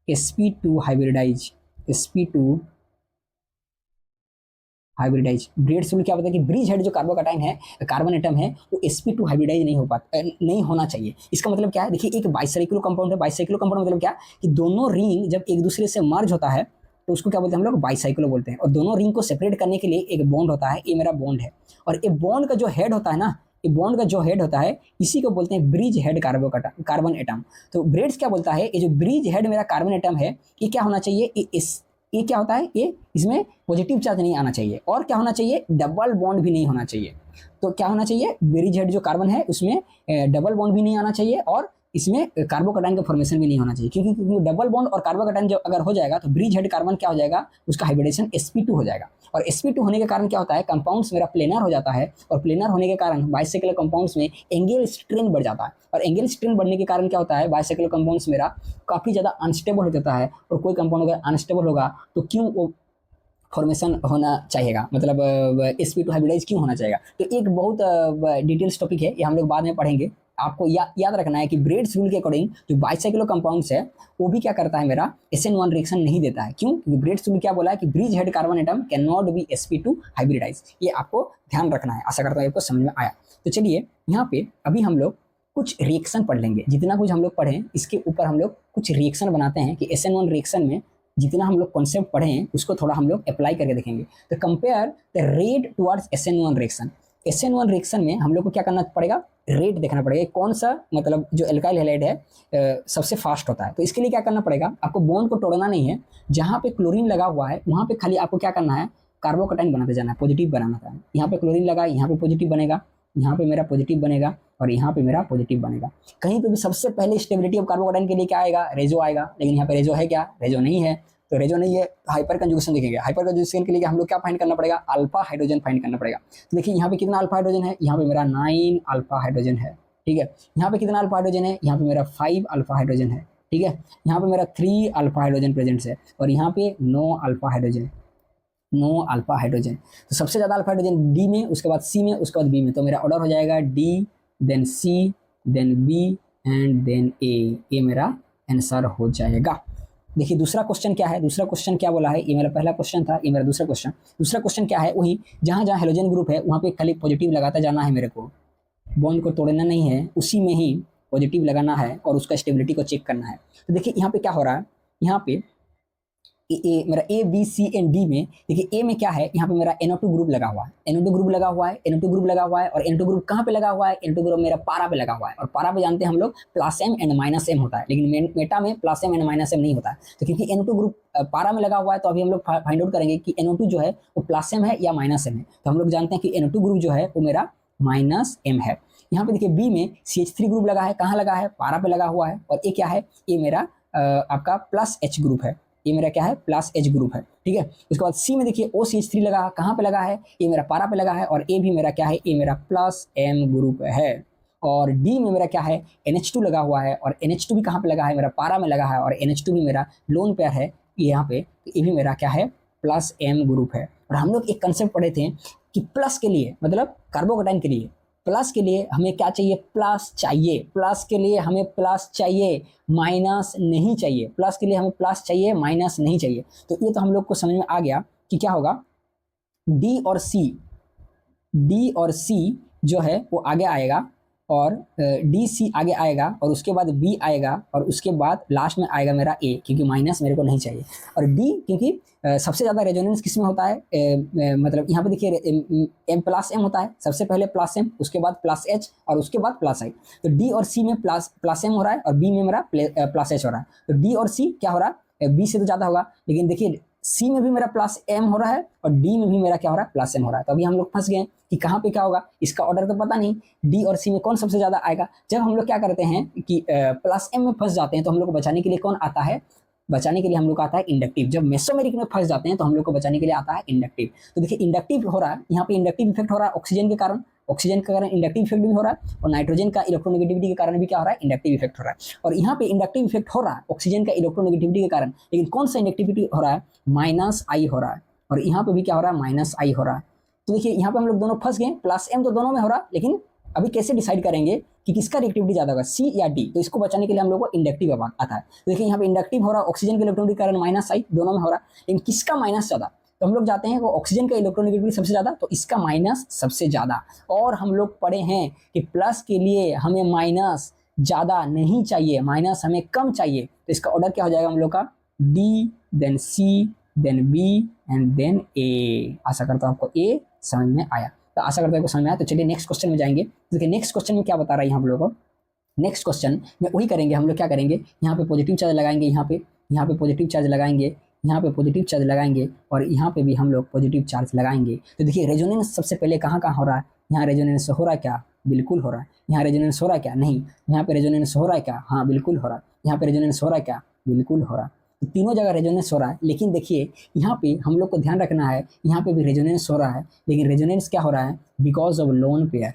sp2 hybridize, Bredt's rule क्या बताया कि ब्रिज हेड जो कार्बोकटाइन है, कार्बन एटम है, वो sp2 हाइब्रिडाइज नहीं होना चाहिए। इसका मतलब क्या है, देखिए एक बाइसाइक्लो कंपाउंड है, बाइसाइक्लो कंपाउंड मतलब क्या कि दोनों रिंग जब एक दूसरे से मर्ज होता है तो उसको क्या बोलते हैं हम लोग, बाइसाइक्लो बोलते हैं। और दोनों रिंग को सेपरेट करने के लिए एक बॉन्ड होता है, ये मेरा बॉन्ड है। और ये बॉन्ड का जो हेड होता है ना, ये बॉन्ड का जो हेड होता है इसी को बोलते हैं ब्रिज हेड कार्बन एटम। तो ब्रेड्स क्या बोलता है, ये जो ब्रिज हेड मेरा कार्बन एटम है ये क्या होना चाहिए, ये क्या होता है, ये इसमें पॉजिटिव चार्ज नहीं आना चाहिए और क्या होना चाहिए, डबल बॉन्ड भी नहीं होना चाहिए। तो क्या होना चाहिए, ब्रिज हेड जो कार्बन है उसमें डबल बॉन्ड भी नहीं आना चाहिए और इसमें कार्बोकैटायन का फॉर्मेशन भी नहीं होना चाहिए, क्योंकि डबल बॉन्ड और कार्बोकैटायन जब अगर हो जाएगा तो ब्रिज हेड कार्बन क्या हो जाएगा, उसका हाइब्रिडेशन sp2 हो जाएगा। और sp2 होने के कारण क्या होता है, कंपाउंड्स मेरा प्लेनर हो जाता है, और प्लेनर होने के कारण बाइसेकुलर कंपाउंड्स में एंगल स्ट्रेन बढ़ जाता है, और एंगल स्ट्रेन बढ़ने के कारण क्या होता है, बाइसेकुलर कंपाउंड्स मेरा काफ़ी ज़्यादा अनस्टेबल हो जाता है। और कोई कंपाउंड अगर अनस्टेबल होगा तो क्यों वो फॉर्मेशन होना चाहिएगा, मतलब sp2 हाइब्रिडाइज क्यों होना चाहिएगा। तो एक बहुत डिटेल्स टॉपिक है, ये हम लोग बाद में पढ़ेंगे। आपको याद रखना है कि ब्रेड्स रूल के अकॉर्डिंग जो बाइसाइक्लो कंपाउंड्स है वो भी क्या करता है, मेरा SN1 रिएक्शन नहीं देता है। क्यों, क्योंकि ब्रेड्स रूल क्या बोला है कि bridge head carbon atom can not be sp2 hybridize. ये आपको ध्यान रखना है। आशा करता हूँ आपको समझ में आया। तो चलिए यहाँ पे अभी हम लोग कुछ रिएक्शन पढ़ लेंगे। जितना कुछ हम लोग पढ़ें इसके ऊपर हम लोग कुछ रिएक्शन बनाते हैं कि SN1 रिएक्शन में जितना हम लोग कॉन्सेप्ट पढ़े हैं उसको थोड़ा हम लोग अप्लाई करके देखेंगे। तो compare the rate towards SN1 reaction. SN1 reaction में हम लोग को क्या करना पड़ेगा, रेट देखना पड़ेगा, कौन सा मतलब जो एल्काइल हैलाइड है सबसे फास्ट होता है। तो इसके लिए क्या करना पड़ेगा, आपको बॉन्ड को तोड़ना नहीं है, जहाँ पे क्लोरीन लगा हुआ है वहाँ पे खाली आपको क्या करना है, कार्बोकैटायन बनाते जाना है, पॉजिटिव बनाना है। यहाँ पे क्लोरीन लगा, यहाँ पे पॉजिटिव बनेगा, यहाँ पे मेरा पॉजिटिव बनेगा, और यहाँ पे मेरा पॉजिटिव बनेगा। कहीं पे भी सबसे पहले स्टेबिलिटी ऑफ कार्बोकैटायन के लिए क्या आएगा, रेजो आएगा, लेकिन यहाँ पे रेजो है क्या, रेजो नहीं है। तो रेजो नहीं है, हाइपर कंजुगेशन देखेंगे। हाइपर कंजुगेशन के लिए हम लोग क्या फाइंड करना पड़ेगा, अल्फा हाइड्रोजन फाइंड करना पड़ेगा। तो देखिए यहाँ पे कितना अल्फा हाइड्रोजन है, यहाँ पे मेरा 9 अल्फा हाइड्रोजन है, ठीक है। यहाँ पे कितना अल्फा हाइड्रोजन है, यहाँ पे मेरा 5 अल्फा हाइड्रोजन है, ठीक है। यहाँ पे मेरा 3 अल्फा हाइड्रोजन प्रेजेंट है, और यहाँ पे 9 अल्फा हाइड्रोजन, 9 अल्फा हाइड्रोजन। तो सबसे ज़्यादा अल्फा हाइड्रोजन डी में, उसके बाद सी में, उसके बाद बी में। तो मेरा ऑर्डर हो जाएगा D, then C, then B and then A. ये मेरा आंसर हो जाएगा। देखिए दूसरा क्वेश्चन क्या है, दूसरा क्वेश्चन क्या बोला है, ये मेरा पहला क्वेश्चन था, ये मेरा दूसरा क्वेश्चन। दूसरा क्वेश्चन क्या है, वही जहाँ जहाँ हेलोजन ग्रुप है वहाँ पे खाली पॉजिटिव लगाता जाना है, मेरे को बॉन्ड को तोड़ना नहीं है, उसी में ही पॉजिटिव लगाना है और उसका स्टेबिलिटी को चेक करना है। तो देखिए यहाँ पे क्या हो रहा है, यहाँ पे मेरा A B C and D में देखिए ए में क्या है, यहाँ पे मेरा NO2 ग्रुप लगा हुआ है, NO2 ग्रुप लगा हुआ है, NO2 ग्रुप लगा हुआ है। और NO2 ग्रुप कहाँ पे लगा हुआ है, NO2 ग्रुप मेरा पारा पे लगा हुआ है। और पारा पे जानते हैं हम लोग plus M and minus M होता है, लेकिन मेटा में plus M and minus M नहीं होता है। तो क्योंकि NO2 ग्रुप पारा में लगा हुआ है तो अभी हम लोग फाइंड आउट करेंगे कि NO2 जो है वो प्लस एम है या माइनस एम है। तो हम लोग जानते हैं कि NO2 ग्रुप जो है वो मेरा माइनस एम है। यहाँ पे देखिए बी में CH3 ग्रुप लगा है, कहाँ लगा है, पारा पे लगा हुआ है। और ये क्या है, ये मेरा आपका प्लस H ग्रुप है, ये मेरा क्या है, प्लस H ग्रुप है, ठीक है। उसके बाद सी में देखिए OCH3 लगा है, कहाँ पे लगा है, ये मेरा पारा पे लगा है। और ए भी मेरा क्या है, ये मेरा प्लस M ग्रुप है। और डी में मेरा क्या है, NH2 लगा हुआ है, और NH2 भी कहाँ पे लगा है, मेरा पारा में लगा है। और NH2 भी मेरा लोन पेयर है यहाँ पे, तो ये भी मेरा क्या है, प्लस M ग्रुप है। और हम लोग एक कंसेप्ट पढ़े थे कि प्लस के लिए मतलब कार्बोकैटायन के लिए, प्लस के लिए हमें क्या चाहिए, प्लस चाहिए। प्लस के लिए हमें प्लस चाहिए, माइनस नहीं चाहिए। प्लस के लिए हमें प्लस चाहिए, माइनस नहीं चाहिए। तो ये तो हम लोग को समझ में आ गया कि क्या होगा, डी और सी जो है वो आगे आएगा, और डी सी आगे आएगा, और उसके बाद बी आएगा, और उसके बाद लास्ट में आएगा मेरा ए, क्योंकि माइनस मेरे को नहीं चाहिए। और डी क्योंकि सबसे ज़्यादा रेजोनेंस किस में होता है, मतलब यहाँ पे देखिए एम प्लस एम होता है, सबसे पहले प्लस एम, उसके बाद प्लस एच, और उसके बाद प्लस आई। तो डी और सी में प्लस एम हो रहा है, और बी में मेरा प्लस एच हो रहा है। तो डी और सी क्या हो रहा है, बी से तो ज़्यादा होगा, लेकिन देखिए सी में भी मेरा प्लस एम हो रहा है, और डी में भी मेरा क्या हो रहा है, प्लस एम हो रहा है। तो अभी हम लोग फंस गए कि कहाँ पे क्या होगा, इसका ऑर्डर तो पता नहीं, डी और सी में कौन सबसे ज़्यादा आएगा। जब हम लोग क्या करते हैं कि प्लस एम में फंस जाते हैं तो हम लोग को बचाने के लिए कौन आता है, बचाने के लिए हम लोग आता है इंडक्टिव। जब मेसोमेरिक में फंस जाते हैं तो हम लोग को बचाने के लिए आता है इंडक्टिव। तो देखिए इंडक्टिव हो रहा है, यहाँ पे इंडक्टिव इफेक्ट हो रहा है ऑक्सीजन के कारण, ऑक्सीजन के कारण इंडक्टिव इफेक्ट भी हो रहा है, और नाइट्रोजन का इलेक्ट्रोनेगेटिविटी के कारण भी क्या हो रहा है, इंडक्टिव इफेक्ट हो रहा है। और यहाँ पे इंडक्टिव इफेक्ट हो रहा है ऑक्सीजन का इलेक्ट्रोनेगेटिविटी के कारण, लेकिन कौन सा इंडक्टिविटी हो रहा है, माइनस आई हो रहा है। और यहाँ पे भी क्या हो रहा है, माइनस आई हो रहा है। तो देखिए यहाँ पे हम लोग दोनों फंस गए, प्लस एम तो दोनों में हो रहा, लेकिन अभी कैसे डिसाइड करेंगे कि किसका रिएक्टिविटी ज्यादा होगा, सी या डी। तो इसको बचाने के लिए हम लोग को इंडक्टिव आता है। तो देखिए यहाँ पे इंडक्टिव हो रहा है ऑक्सीजन के इलेक्ट्रोनेगेटिविटी के कारण, माइनस आई दोनों में हो रहा है, लेकिन किसका माइनस ज्यादा। तो हम लोग जाते हैं वो ऑक्सीजन का इलेक्ट्रोनेगेटिविटी सबसे ज्यादा, तो इसका माइनस सबसे ज्यादा। और हम लोग पढ़े हैं कि प्लस के लिए हमें माइनस ज्यादा नहीं चाहिए, माइनस हमें कम चाहिए। तो इसका ऑर्डर क्या हो जाएगा हम लोग का, D, then C, then B and then A. आशा करता हूँ आपको ए समझ में आया। तो आशा करता हूँ आपको समझ में आया। तो चलिए नेक्स्ट क्वेश्चन में जाएंगे। देखिए नेक्स्ट क्वेश्चन में क्या बता रहा है यहाँ हम लोग को, नेक्स्ट क्वेश्चन में वही करेंगे हम लोग, क्या करेंगे, यहाँ पे पॉजिटिव चार्ज लगाएंगे, यहाँ पे पॉजिटिव चार्ज लगाएंगे, यहाँ पे पॉजिटिव चार्ज लगाएंगे, और यहाँ पे भी हम लोग पॉजिटिव चार्ज लगाएंगे। तो देखिए रेजोनेंस सबसे पहले कहाँ कहाँ हो रहा है, यहाँ रेजोनेंस हो रहा है क्या? बिल्कुल हो रहा है। यहाँ रेजोनेंस हो रहा है क्या? नहीं। यहाँ पे रेजोनेंस हो रहा है क्या? हाँ बिल्कुल हो रहा है। यहाँ पे रेजोनेंस हो रहा है क्या? बिल्कुल हो रहा है। तो तीनों जगह रेजोनेंस हो रहा है, लेकिन देखिए यहाँ पे हम लोग को ध्यान रखना है, यहाँ पे भी रेजोनेंस हो रहा है, लेकिन रेजोनेंस क्या हो रहा है? Because of lone pair,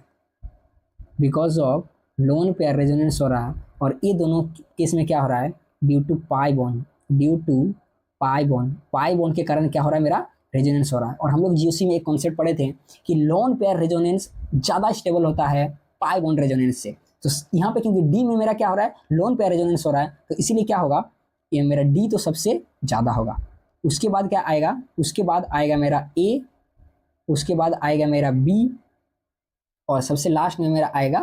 because of lone pair resonance हो रहा है। और ये दोनों केस में क्या हो रहा है? Due to pi bond, due to pi bond, pi bond के कारण क्या हो रहा है? मेरा रेजोनेंस हो रहा है। और हम लोग जीओसी में एक कॉन्सेप्ट पढ़े थे कि लोन पेयर रेजोनेंस ज़्यादा स्टेबल होता है पाई बॉन्ड रेजोनेंस से। तो यहाँ पे क्योंकि डी में मेरा क्या हो रहा है? लोन पेयर रेजोनेंस हो रहा है, तो इसीलिए क्या होगा? ये मेरा डी तो सबसे ज़्यादा होगा। उसके बाद क्या आएगा? उसके बाद आएगा मेरा ए, उसके बाद आएगा मेरा बी, और सबसे लास्ट में मेरा आएगा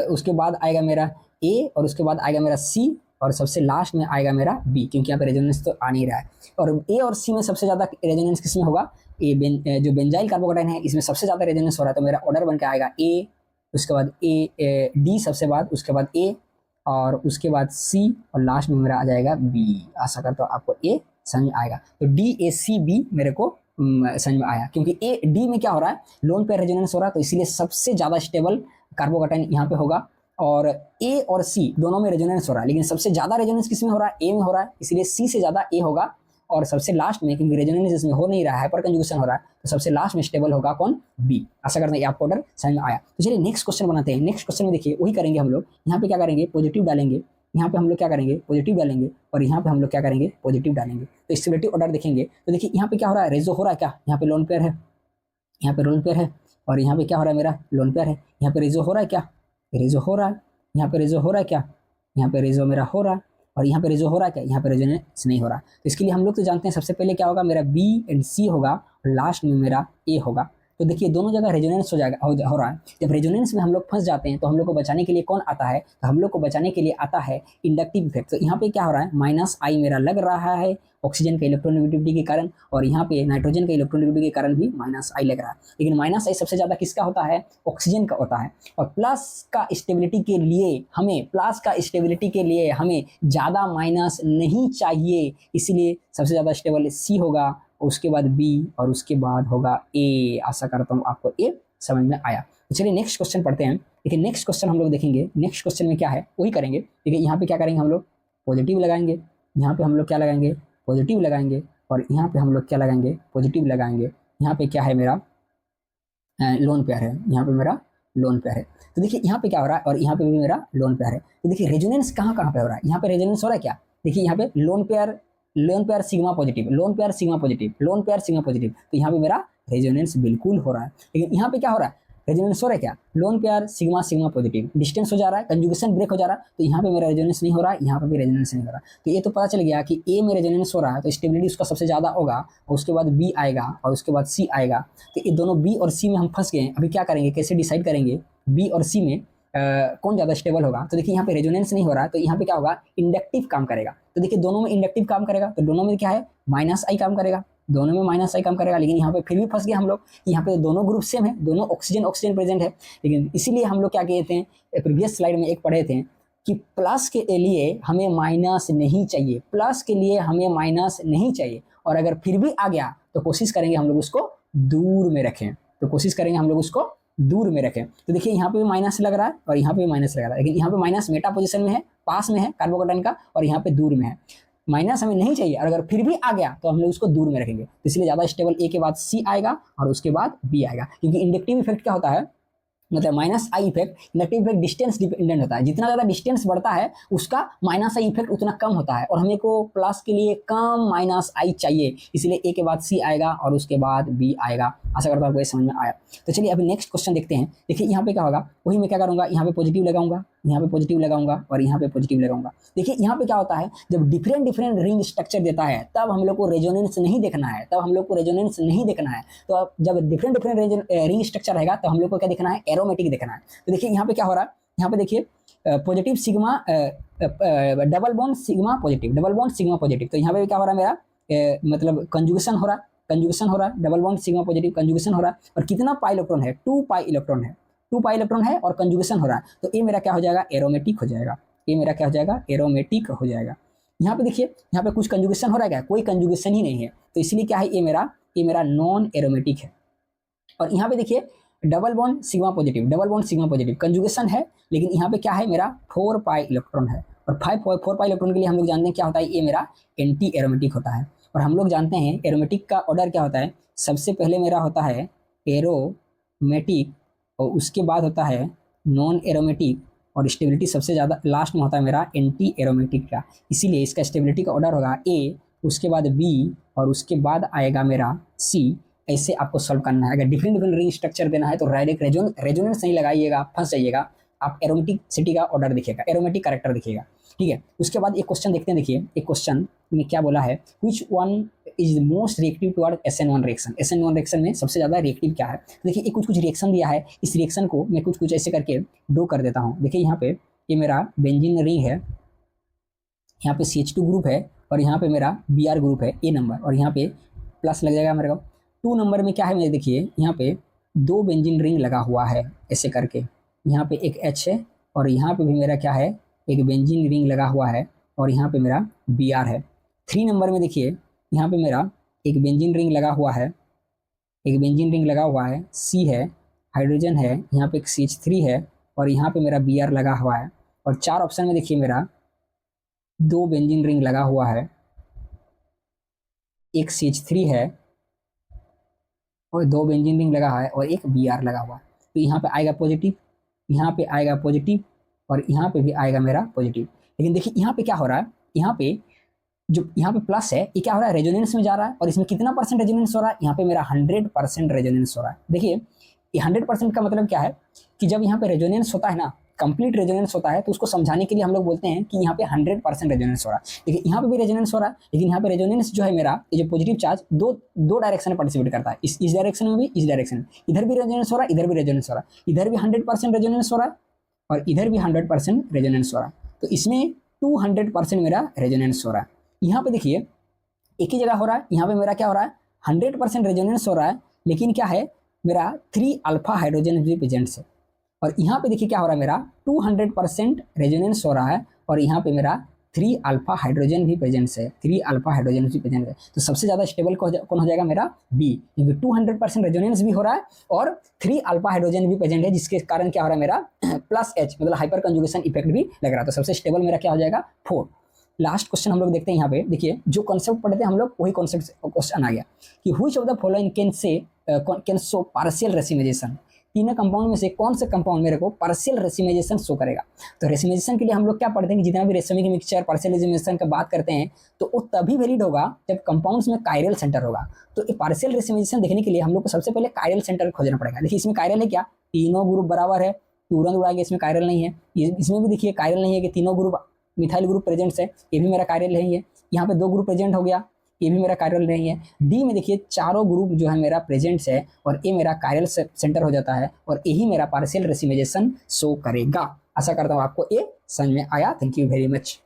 उसके बाद आएगा मेरा ए, और उसके बाद आएगा मेरा सी, और सबसे लास्ट में आएगा मेरा बी, क्योंकि यहाँ पे रेजोनेंस तो आ नहीं रहा है। और ए और सी में सबसे ज़्यादा रेजोनेंस किस में होगा? जो बेंजाइल कार्बोकेटाइन है इसमें सबसे ज़्यादा रेजोनेंस हो रहा है, तो मेरा ऑर्डर बन के आएगा ए, उसके बाद डी सबसे बाद, उसके बाद ए, और उसके बाद सी, और लास्ट में मेरा आ जाएगा बी। आशा करता हूँ आपको ए समझ आएगा। तो डी ए सी बी मेरे को समझ में आया, क्योंकि ए डी में क्या हो रहा है? लोन पेयर रेजोनेंस हो रहा है, तो इसीलिए सबसे ज़्यादा स्टेबल कार्बोकेटाइन यहाँ पे होगा। और ए और सी दोनों में रेजोनेंस हो रहा है, लेकिन सबसे ज़्यादा रेजोनेंस किस में हो रहा है? ए में हो रहा है, इसलिए सी से ज़्यादा ए होगा। और सबसे लास्ट में, क्योंकि रेजोनेंस इसमें हो नहीं रहा है, हाइपर कंजुगेशन हो रहा है, तो सबसे लास्ट में स्टेबल होगा कौन? बी। आशा करते हैं आपको ऑर्डर समझ में आया। तो चलिए नेक्स्ट क्वेश्चन बनाते हैं। नेक्स्ट क्वेश्चन में देखिए वही करेंगे हम लोग। यहाँ पे क्या करेंगे? पॉजिटिव डालेंगे, यहाँ पे हम लोग क्या करेंगे? पॉजिटिव डालेंगे, और यहाँ पे हम लोग क्या करेंगे? पॉजिटिव डालेंगे। तो स्टेबिलिटी ऑर्डर देखेंगे तो देखिए यहाँ पे क्या हो रहा है? रेजो हो रहा है क्या? यहाँ पे लोन पेयर है, यहाँ पे लोन पेयर है, और यहाँ पे क्या हो रहा है? मेरा लोन पेयर है। यहाँ पे रेजो हो रहा है क्या? रेजो हो रहा है। यहाँ पे रेजो हो रहा है क्या? यहाँ पे रेजो मेरा हो रहा है। और यहाँ पे रेजो हो रहा है क्या? यहाँ पे रेजोनेंस नहीं हो रहा। तो इसके लिए हम लोग तो जानते हैं सबसे पहले क्या होगा? मेरा बी एंड सी होगा, और लास्ट में मेरा ए होगा। तो देखिए दोनों जगह रेजोनेंस हो जाएगा, हो रहा है। जब रेजोनेंस में हम लोग फंस जाते हैं तो हम लोग को बचाने के लिए कौन आता है? तो हम लोग को बचाने के लिए आता है इंडक्टिव इफेक्ट। तो यहाँ पे क्या हो रहा है? माइनस आई मेरा लग रहा है ऑक्सीजन के इलेक्ट्रोनेगेटिविटी के कारण, और यहाँ पे नाइट्रोजन के इलेक्ट्रोनेगेटिविटी के कारण भी माइनस आई लग रहा है। लेकिन माइनस आई सबसे ज़्यादा किसका होता है? ऑक्सीजन का होता है। और प्लस का स्टेबिलिटी के लिए हमें ज़्यादा माइनस नहीं चाहिए, इसलिए सबसे ज़्यादा स्टेबल सी होगा, उसके बाद बी, और उसके बाद होगा ए। आशा करता हूँ आपको ए समझ में आया। तो चलिए नेक्स्ट क्वेश्चन पढ़ते हैं। देखिए नेक्स्ट क्वेश्चन हम लोग देखेंगे, नेक्स्ट क्वेश्चन में क्या है वही करेंगे। देखिए यहाँ पे क्या करेंगे? हम लोग पॉजिटिव लगाएंगे, यहाँ पे हम लोग क्या लगाएंगे? पॉजिटिव लगाएंगे, और यहाँ पे हम लोग क्या लगाएंगे? पॉजिटिव लगाएंगे। यहाँ पे क्या है? मेरा लोन पेयर है, यहाँ पे मेरा लोन पेयर है। तो देखिए यहाँ पे क्या हो रहा है? और यहाँ पे भी मेरा लोन पेयर है। तो देखिए रेजोनेंस कहाँ कहाँ पे हो रहा है? यहाँ पे रेजोनेंस हो रहा है क्या? देखिए यहाँ पे lone pair sigma positive, lone pair sigma positive, lone pair sigma positive, तो यहाँ पे मेरा रेजोनेंस बिल्कुल हो रहा है। लेकिन यहाँ पे क्या हो रहा है? रेजोनेंस हो रहा है क्या? Lone pair sigma sigma positive, distance हो जा रहा है, कंजुगेशन ब्रेक हो जा रहा है, तो यहाँ पे मेरा रेजोनेंस नहीं हो रहा है, यहाँ पे भी रेजोनेंस नहीं हो रहा। तो ये तो पता चल गया कि ए में रेजोनेंस हो रहा है, तो स्टेबिलिटी उसका सबसे ज़्यादा होगा, और उसके बाद बी आएगा, और उसके बाद सी आएगा। तो ये दोनों बी और सी में हम फंस गए हैं। अभी क्या करेंगे? कैसे डिसाइड करेंगे बी और सी में कौन ज़्यादा स्टेबल होगा? तो देखिए यहाँ पे रेजोनेंस नहीं हो रहा है, तो यहाँ पे क्या होगा? इंडक्टिव काम करेगा। तो देखिए दोनों में इंडक्टिव काम करेगा, तो दोनों में क्या है? माइनस आई काम करेगा, दोनों में माइनस आई काम करेगा। लेकिन यहाँ पे फिर भी फंस गए हम लोग कि यहाँ पे दोनों ग्रुप सेम है, दोनों ऑक्सीजन प्रेजेंट है। लेकिन इसीलिए हम लोग क्या कहते हैं? प्रीवियस स्लाइड में एक पढ़े थे कि प्लस के लिए हमें माइनस नहीं चाहिए, प्लस के लिए हमें माइनस नहीं चाहिए, और अगर फिर भी आ गया तो कोशिश करेंगे हम लोग उसको दूर में रखें, तो कोशिश करेंगे हम लोग उसको दूर में रखें। तो देखिए यहाँ पे भी माइनस लग रहा है, और यहाँ पे भी माइनस लग रहा है, लेकिन यहाँ पे माइनस मेटा पोजीशन में है, पास में है कार्बोकेटाइन का, और यहाँ पे दूर में है। माइनस हमें नहीं चाहिए, और अगर फिर भी आ गया तो हम लोग उसको दूर में रखेंगे। तो इसलिए ज़्यादा स्टेबल ए के बाद सी आएगा, और उसके बाद बी आएगा, क्योंकि इंडक्टिव इफेक्ट क्या होता है? मतलब minus I effect, inductive effect distance dependent होता है। जितना ज़्यादा डिस्टेंस बढ़ता है उसका माइनस आई इफेक्ट उतना कम होता है, और हमें को प्लस के लिए कम माइनस आई चाहिए, इसलिए ए के बाद सी आएगा, और उसके बाद बी आएगा। आशा करता हूँ आपको ये समझ में आया। तो चलिए अभी नेक्स्ट क्वेश्चन देखते हैं। देखिए यहाँ पे क्या होगा? वही मैं क्या करूँगा? यहाँ पे पॉजिटिव लगाऊंगा, यहाँ पे पॉजिटिव लगाऊंगा, और यहाँ पे पॉजिटिव लगाऊंगा। देखिए यहाँ पे क्या होता है? जब डिफरेंट रिंग स्ट्रक्चर देता है तब हम लोग को रेजोनेंस नहीं देखना है, तो अब जब डिफरेंट रिंग स्ट्रक्चर रहेगा तो हम लोग को क्या देखना है? एरोमेटिक देखना है। तो देखिए यहाँ पे क्या हो रहा है? यहाँ पे देखिए positive sigma double bond sigma positive, तो यहाँ पे क्या हो रहा है? मेरा मतलब कंजुगेशन हो रहा है, double bond sigma positive conjugation हो रहा है, और कितना पाई इलेक्ट्रॉन है? 2 पाई इलेक्ट्रॉन है, और कंजुगेशन हो रहा है, तो ये मेरा क्या हो जाएगा? एरोमेटिक हो जाएगा। एरोमेटिक हो जाएगा। यहाँ पे देखिए, यहाँ पे कुछ कंजुगेशन हो रहा है क्या? कोई कंजुगेशन ही नहीं है, तो इसलिए क्या है? ये मेरा नॉन एरोमेटिक है। और यहाँ पे देखिए double bond sigma positive, double bond sigma positive conjugation है, लेकिन यहाँ पे क्या है मेरा 4 पाई इलेक्ट्रॉन है। और 4 पाई इलेक्ट्रॉन के लिए हम लोग जानते हैं क्या होता है, ये मेरा एंटी एरोमेटिक होता है। और हम लोग जानते हैं एरोमेटिक का ऑर्डर क्या होता है, सबसे पहले मेरा होता है एरोमेटिक और उसके बाद होता है नॉन एरोमेटिक और स्टेबिलिटी सबसे ज़्यादा लास्ट में होता है मेरा एंटी एरोमेटिक का। इसीलिए इसका स्टेबिलिटी का ऑर्डर होगा ए, उसके बाद बी और उसके बाद आएगा मेरा सी। ऐसे आपको सॉल्व करना है। अगर डिफरेंट डिफरेंट रिंग स्ट्रक्चर देना है तो डायरेक्ट रेजोनेंस नहीं लगाइएगा, फंस जाइएगा। आप एरोमेटिक सिटी का ऑर्डर दिखेगा, एरोमेटिक कैरेक्टर दिखेगा, ठीक है। उसके बाद एक क्वेश्चन देखते हैं। देखिए एक क्वेश्चन में क्या बोला है, which one is most reactive toward SN1 reaction. SN1 reaction में सबसे ज्यादा रिएक्टिव क्या है। तो देखिए कुछ कुछ रिएक्शन दिया है, इस रिएक्शन को मैं कुछ कुछ ऐसे करके ड्रॉ कर देता हूँ। देखिए यहाँ पे ये मेरा बेंजीन रिंग है, यहाँ पे CH2 ग्रुप है और यहाँ पे मेरा Br ग्रुप है A नंबर, और यहाँ पे प्लस लग जाएगा मेरे को। 2 नंबर में क्या है मेरे, देखिए यहाँ पे 2 बेंजीन रिंग लगा हुआ है ऐसे करके, यहाँ पे एक H है और यहाँ पे भी मेरा क्या है, एक बेंजीन रिंग लगा हुआ है और यहाँ पे मेरा Br है। 3 नंबर में देखिए यहाँ पे मेरा एक बेंजीन रिंग लगा हुआ है, एक बेंजीन रिंग लगा हुआ है, C है, हाइड्रोजन है, यहाँ पे एक CH3 है और यहाँ पे मेरा Br लगा हुआ है। और 4 ऑप्शन में देखिए मेरा 2 बेंजीन रिंग लगा हुआ है, एक CH3 है और 2 बेंजीन रिंग लगा है और एक Br लगा हुआ है। तो यहाँ पे आएगा पॉजिटिव, यहाँ पे आएगा पॉजिटिव और यहाँ पे भी आएगा मेरा पॉजिटिव। लेकिन देखिए यहाँ पे क्या हो रहा है, यहाँ पे जो यहाँ पे प्लस है ये क्या हो रहा है, रेजोनेंस में जा रहा है। और इसमें कितना % रेजोनेंस हो रहा है, यहाँ पे मेरा 100% रेजोनेंस हो रहा है। देखिए ये 100% का मतलब क्या है कि जब यहाँ पे रेजोनेंस होता है ना, कंप्लीट रेजोनेंस होता है, तो उसको समझाने के लिए हम लोग बोलते हैं कि यहाँ पे 100% रेजोनेंस हो रहा है। देखिए यहाँ पे भी रेजोनेंस हो रहा है, लेकिन यहाँ पे रेजोनेंस जो है मेरा, ये जो पॉजिटिव चार्ज दो डायरेक्शन में पार्टिसिपेट करता है, इस डायरेक्शन में भी, इस डायरेक्शन में। इधर भी रेजोनेंस हो रहा है, इधर भी रेजोनेंस हो रहा है, इधर भी 100% रेजोनेंस हो रहा है और इधर भी 100% रेजोनेंस हो रहा है। तो इसमें 200% मेरा रेजोनेंस हो रहा है। यहाँ पे देखिए एक ही जगह हो रहा है, यहाँ पे मेरा क्या हो रहा है, 100% रेजोनेंस हो रहा है, लेकिन क्या है मेरा 3 अल्फा हाइड्रोजन भी प्रेजेंट है। और यहाँ पे देखिए क्या हो रहा है, मेरा 200% रेजोनेंस हो रहा है और यहाँ पे मेरा 3 अल्फा हाइड्रोजन भी प्रेजेंट है, 3 अल्फा हाइड्रोजन भी प्रेजेंट है। तो सबसे ज्यादा स्टेबल कौन हो जाएगा मेरा बी, क्योंकि 200% रेजोनेंस भी हो रहा है और 3 अल्फा हाइड्रोजन भी प्रेजेंट है, जिसके कारण क्या हो रहा है मेरा +H मतलब हाइपर कंजुगेशन इफेक्ट भी लग रहा है। तो सबसे स्टेबल मेरा क्या हो जाएगा 4। लास्ट क्वेश्चन हम लोग देखते हैं। यहाँ पे देखिए जो कॉन्सेप्ट पढ़े थे हम लोग, वही कॉन्सेप्ट क्वेश्चन आ गया कि which of the following can show partial racemisation. तीनों कंपाउंड में से कौन सा कंपाउंड मेरे को पार्शियल रेसिमाइजेशन शो करेगा। तो रेसिमाइजेशन के लिए हम लोग क्या पढ़ते हैं कि जितना भी रेसिमिक मिक्सचर पार्शियल रेसिमाइजेशन का बात करते हैं तो वो तभी वैलिड होगा जब कंपाउंड्स में कायरल सेंटर होगा। तो ये पार्शियल रेसिमाइजेशन देखने के लिए हम लोग को सबसे पहले कायरल सेंटर खोजना पड़ेगा। देखिए इसमें कायरल है क्या, तीनों ग्रुप बराबर है, तुरंत उड़ाएंगे, इसमें कायरल नहीं है। इसमें भी देखिए कायरल नहीं है कि तीनों ग्रुप मिथाइल ग्रुप प्रेजेंट है, ये भी मेरा कायरल नहीं है। यहाँ पे 2 ग्रुप प्रेजेंट हो गया, ये भी मेरा कायरल नहीं है। डी में देखिए चारों ग्रुप जो है मेरा प्रेजेंट है और ये मेरा कायरल सेंटर हो जाता है और यही मेरा पार्शियल रेसिमाइजेशन शो करेगा। आशा करता हूँ आपको ये समझ में आया। Thank you very much.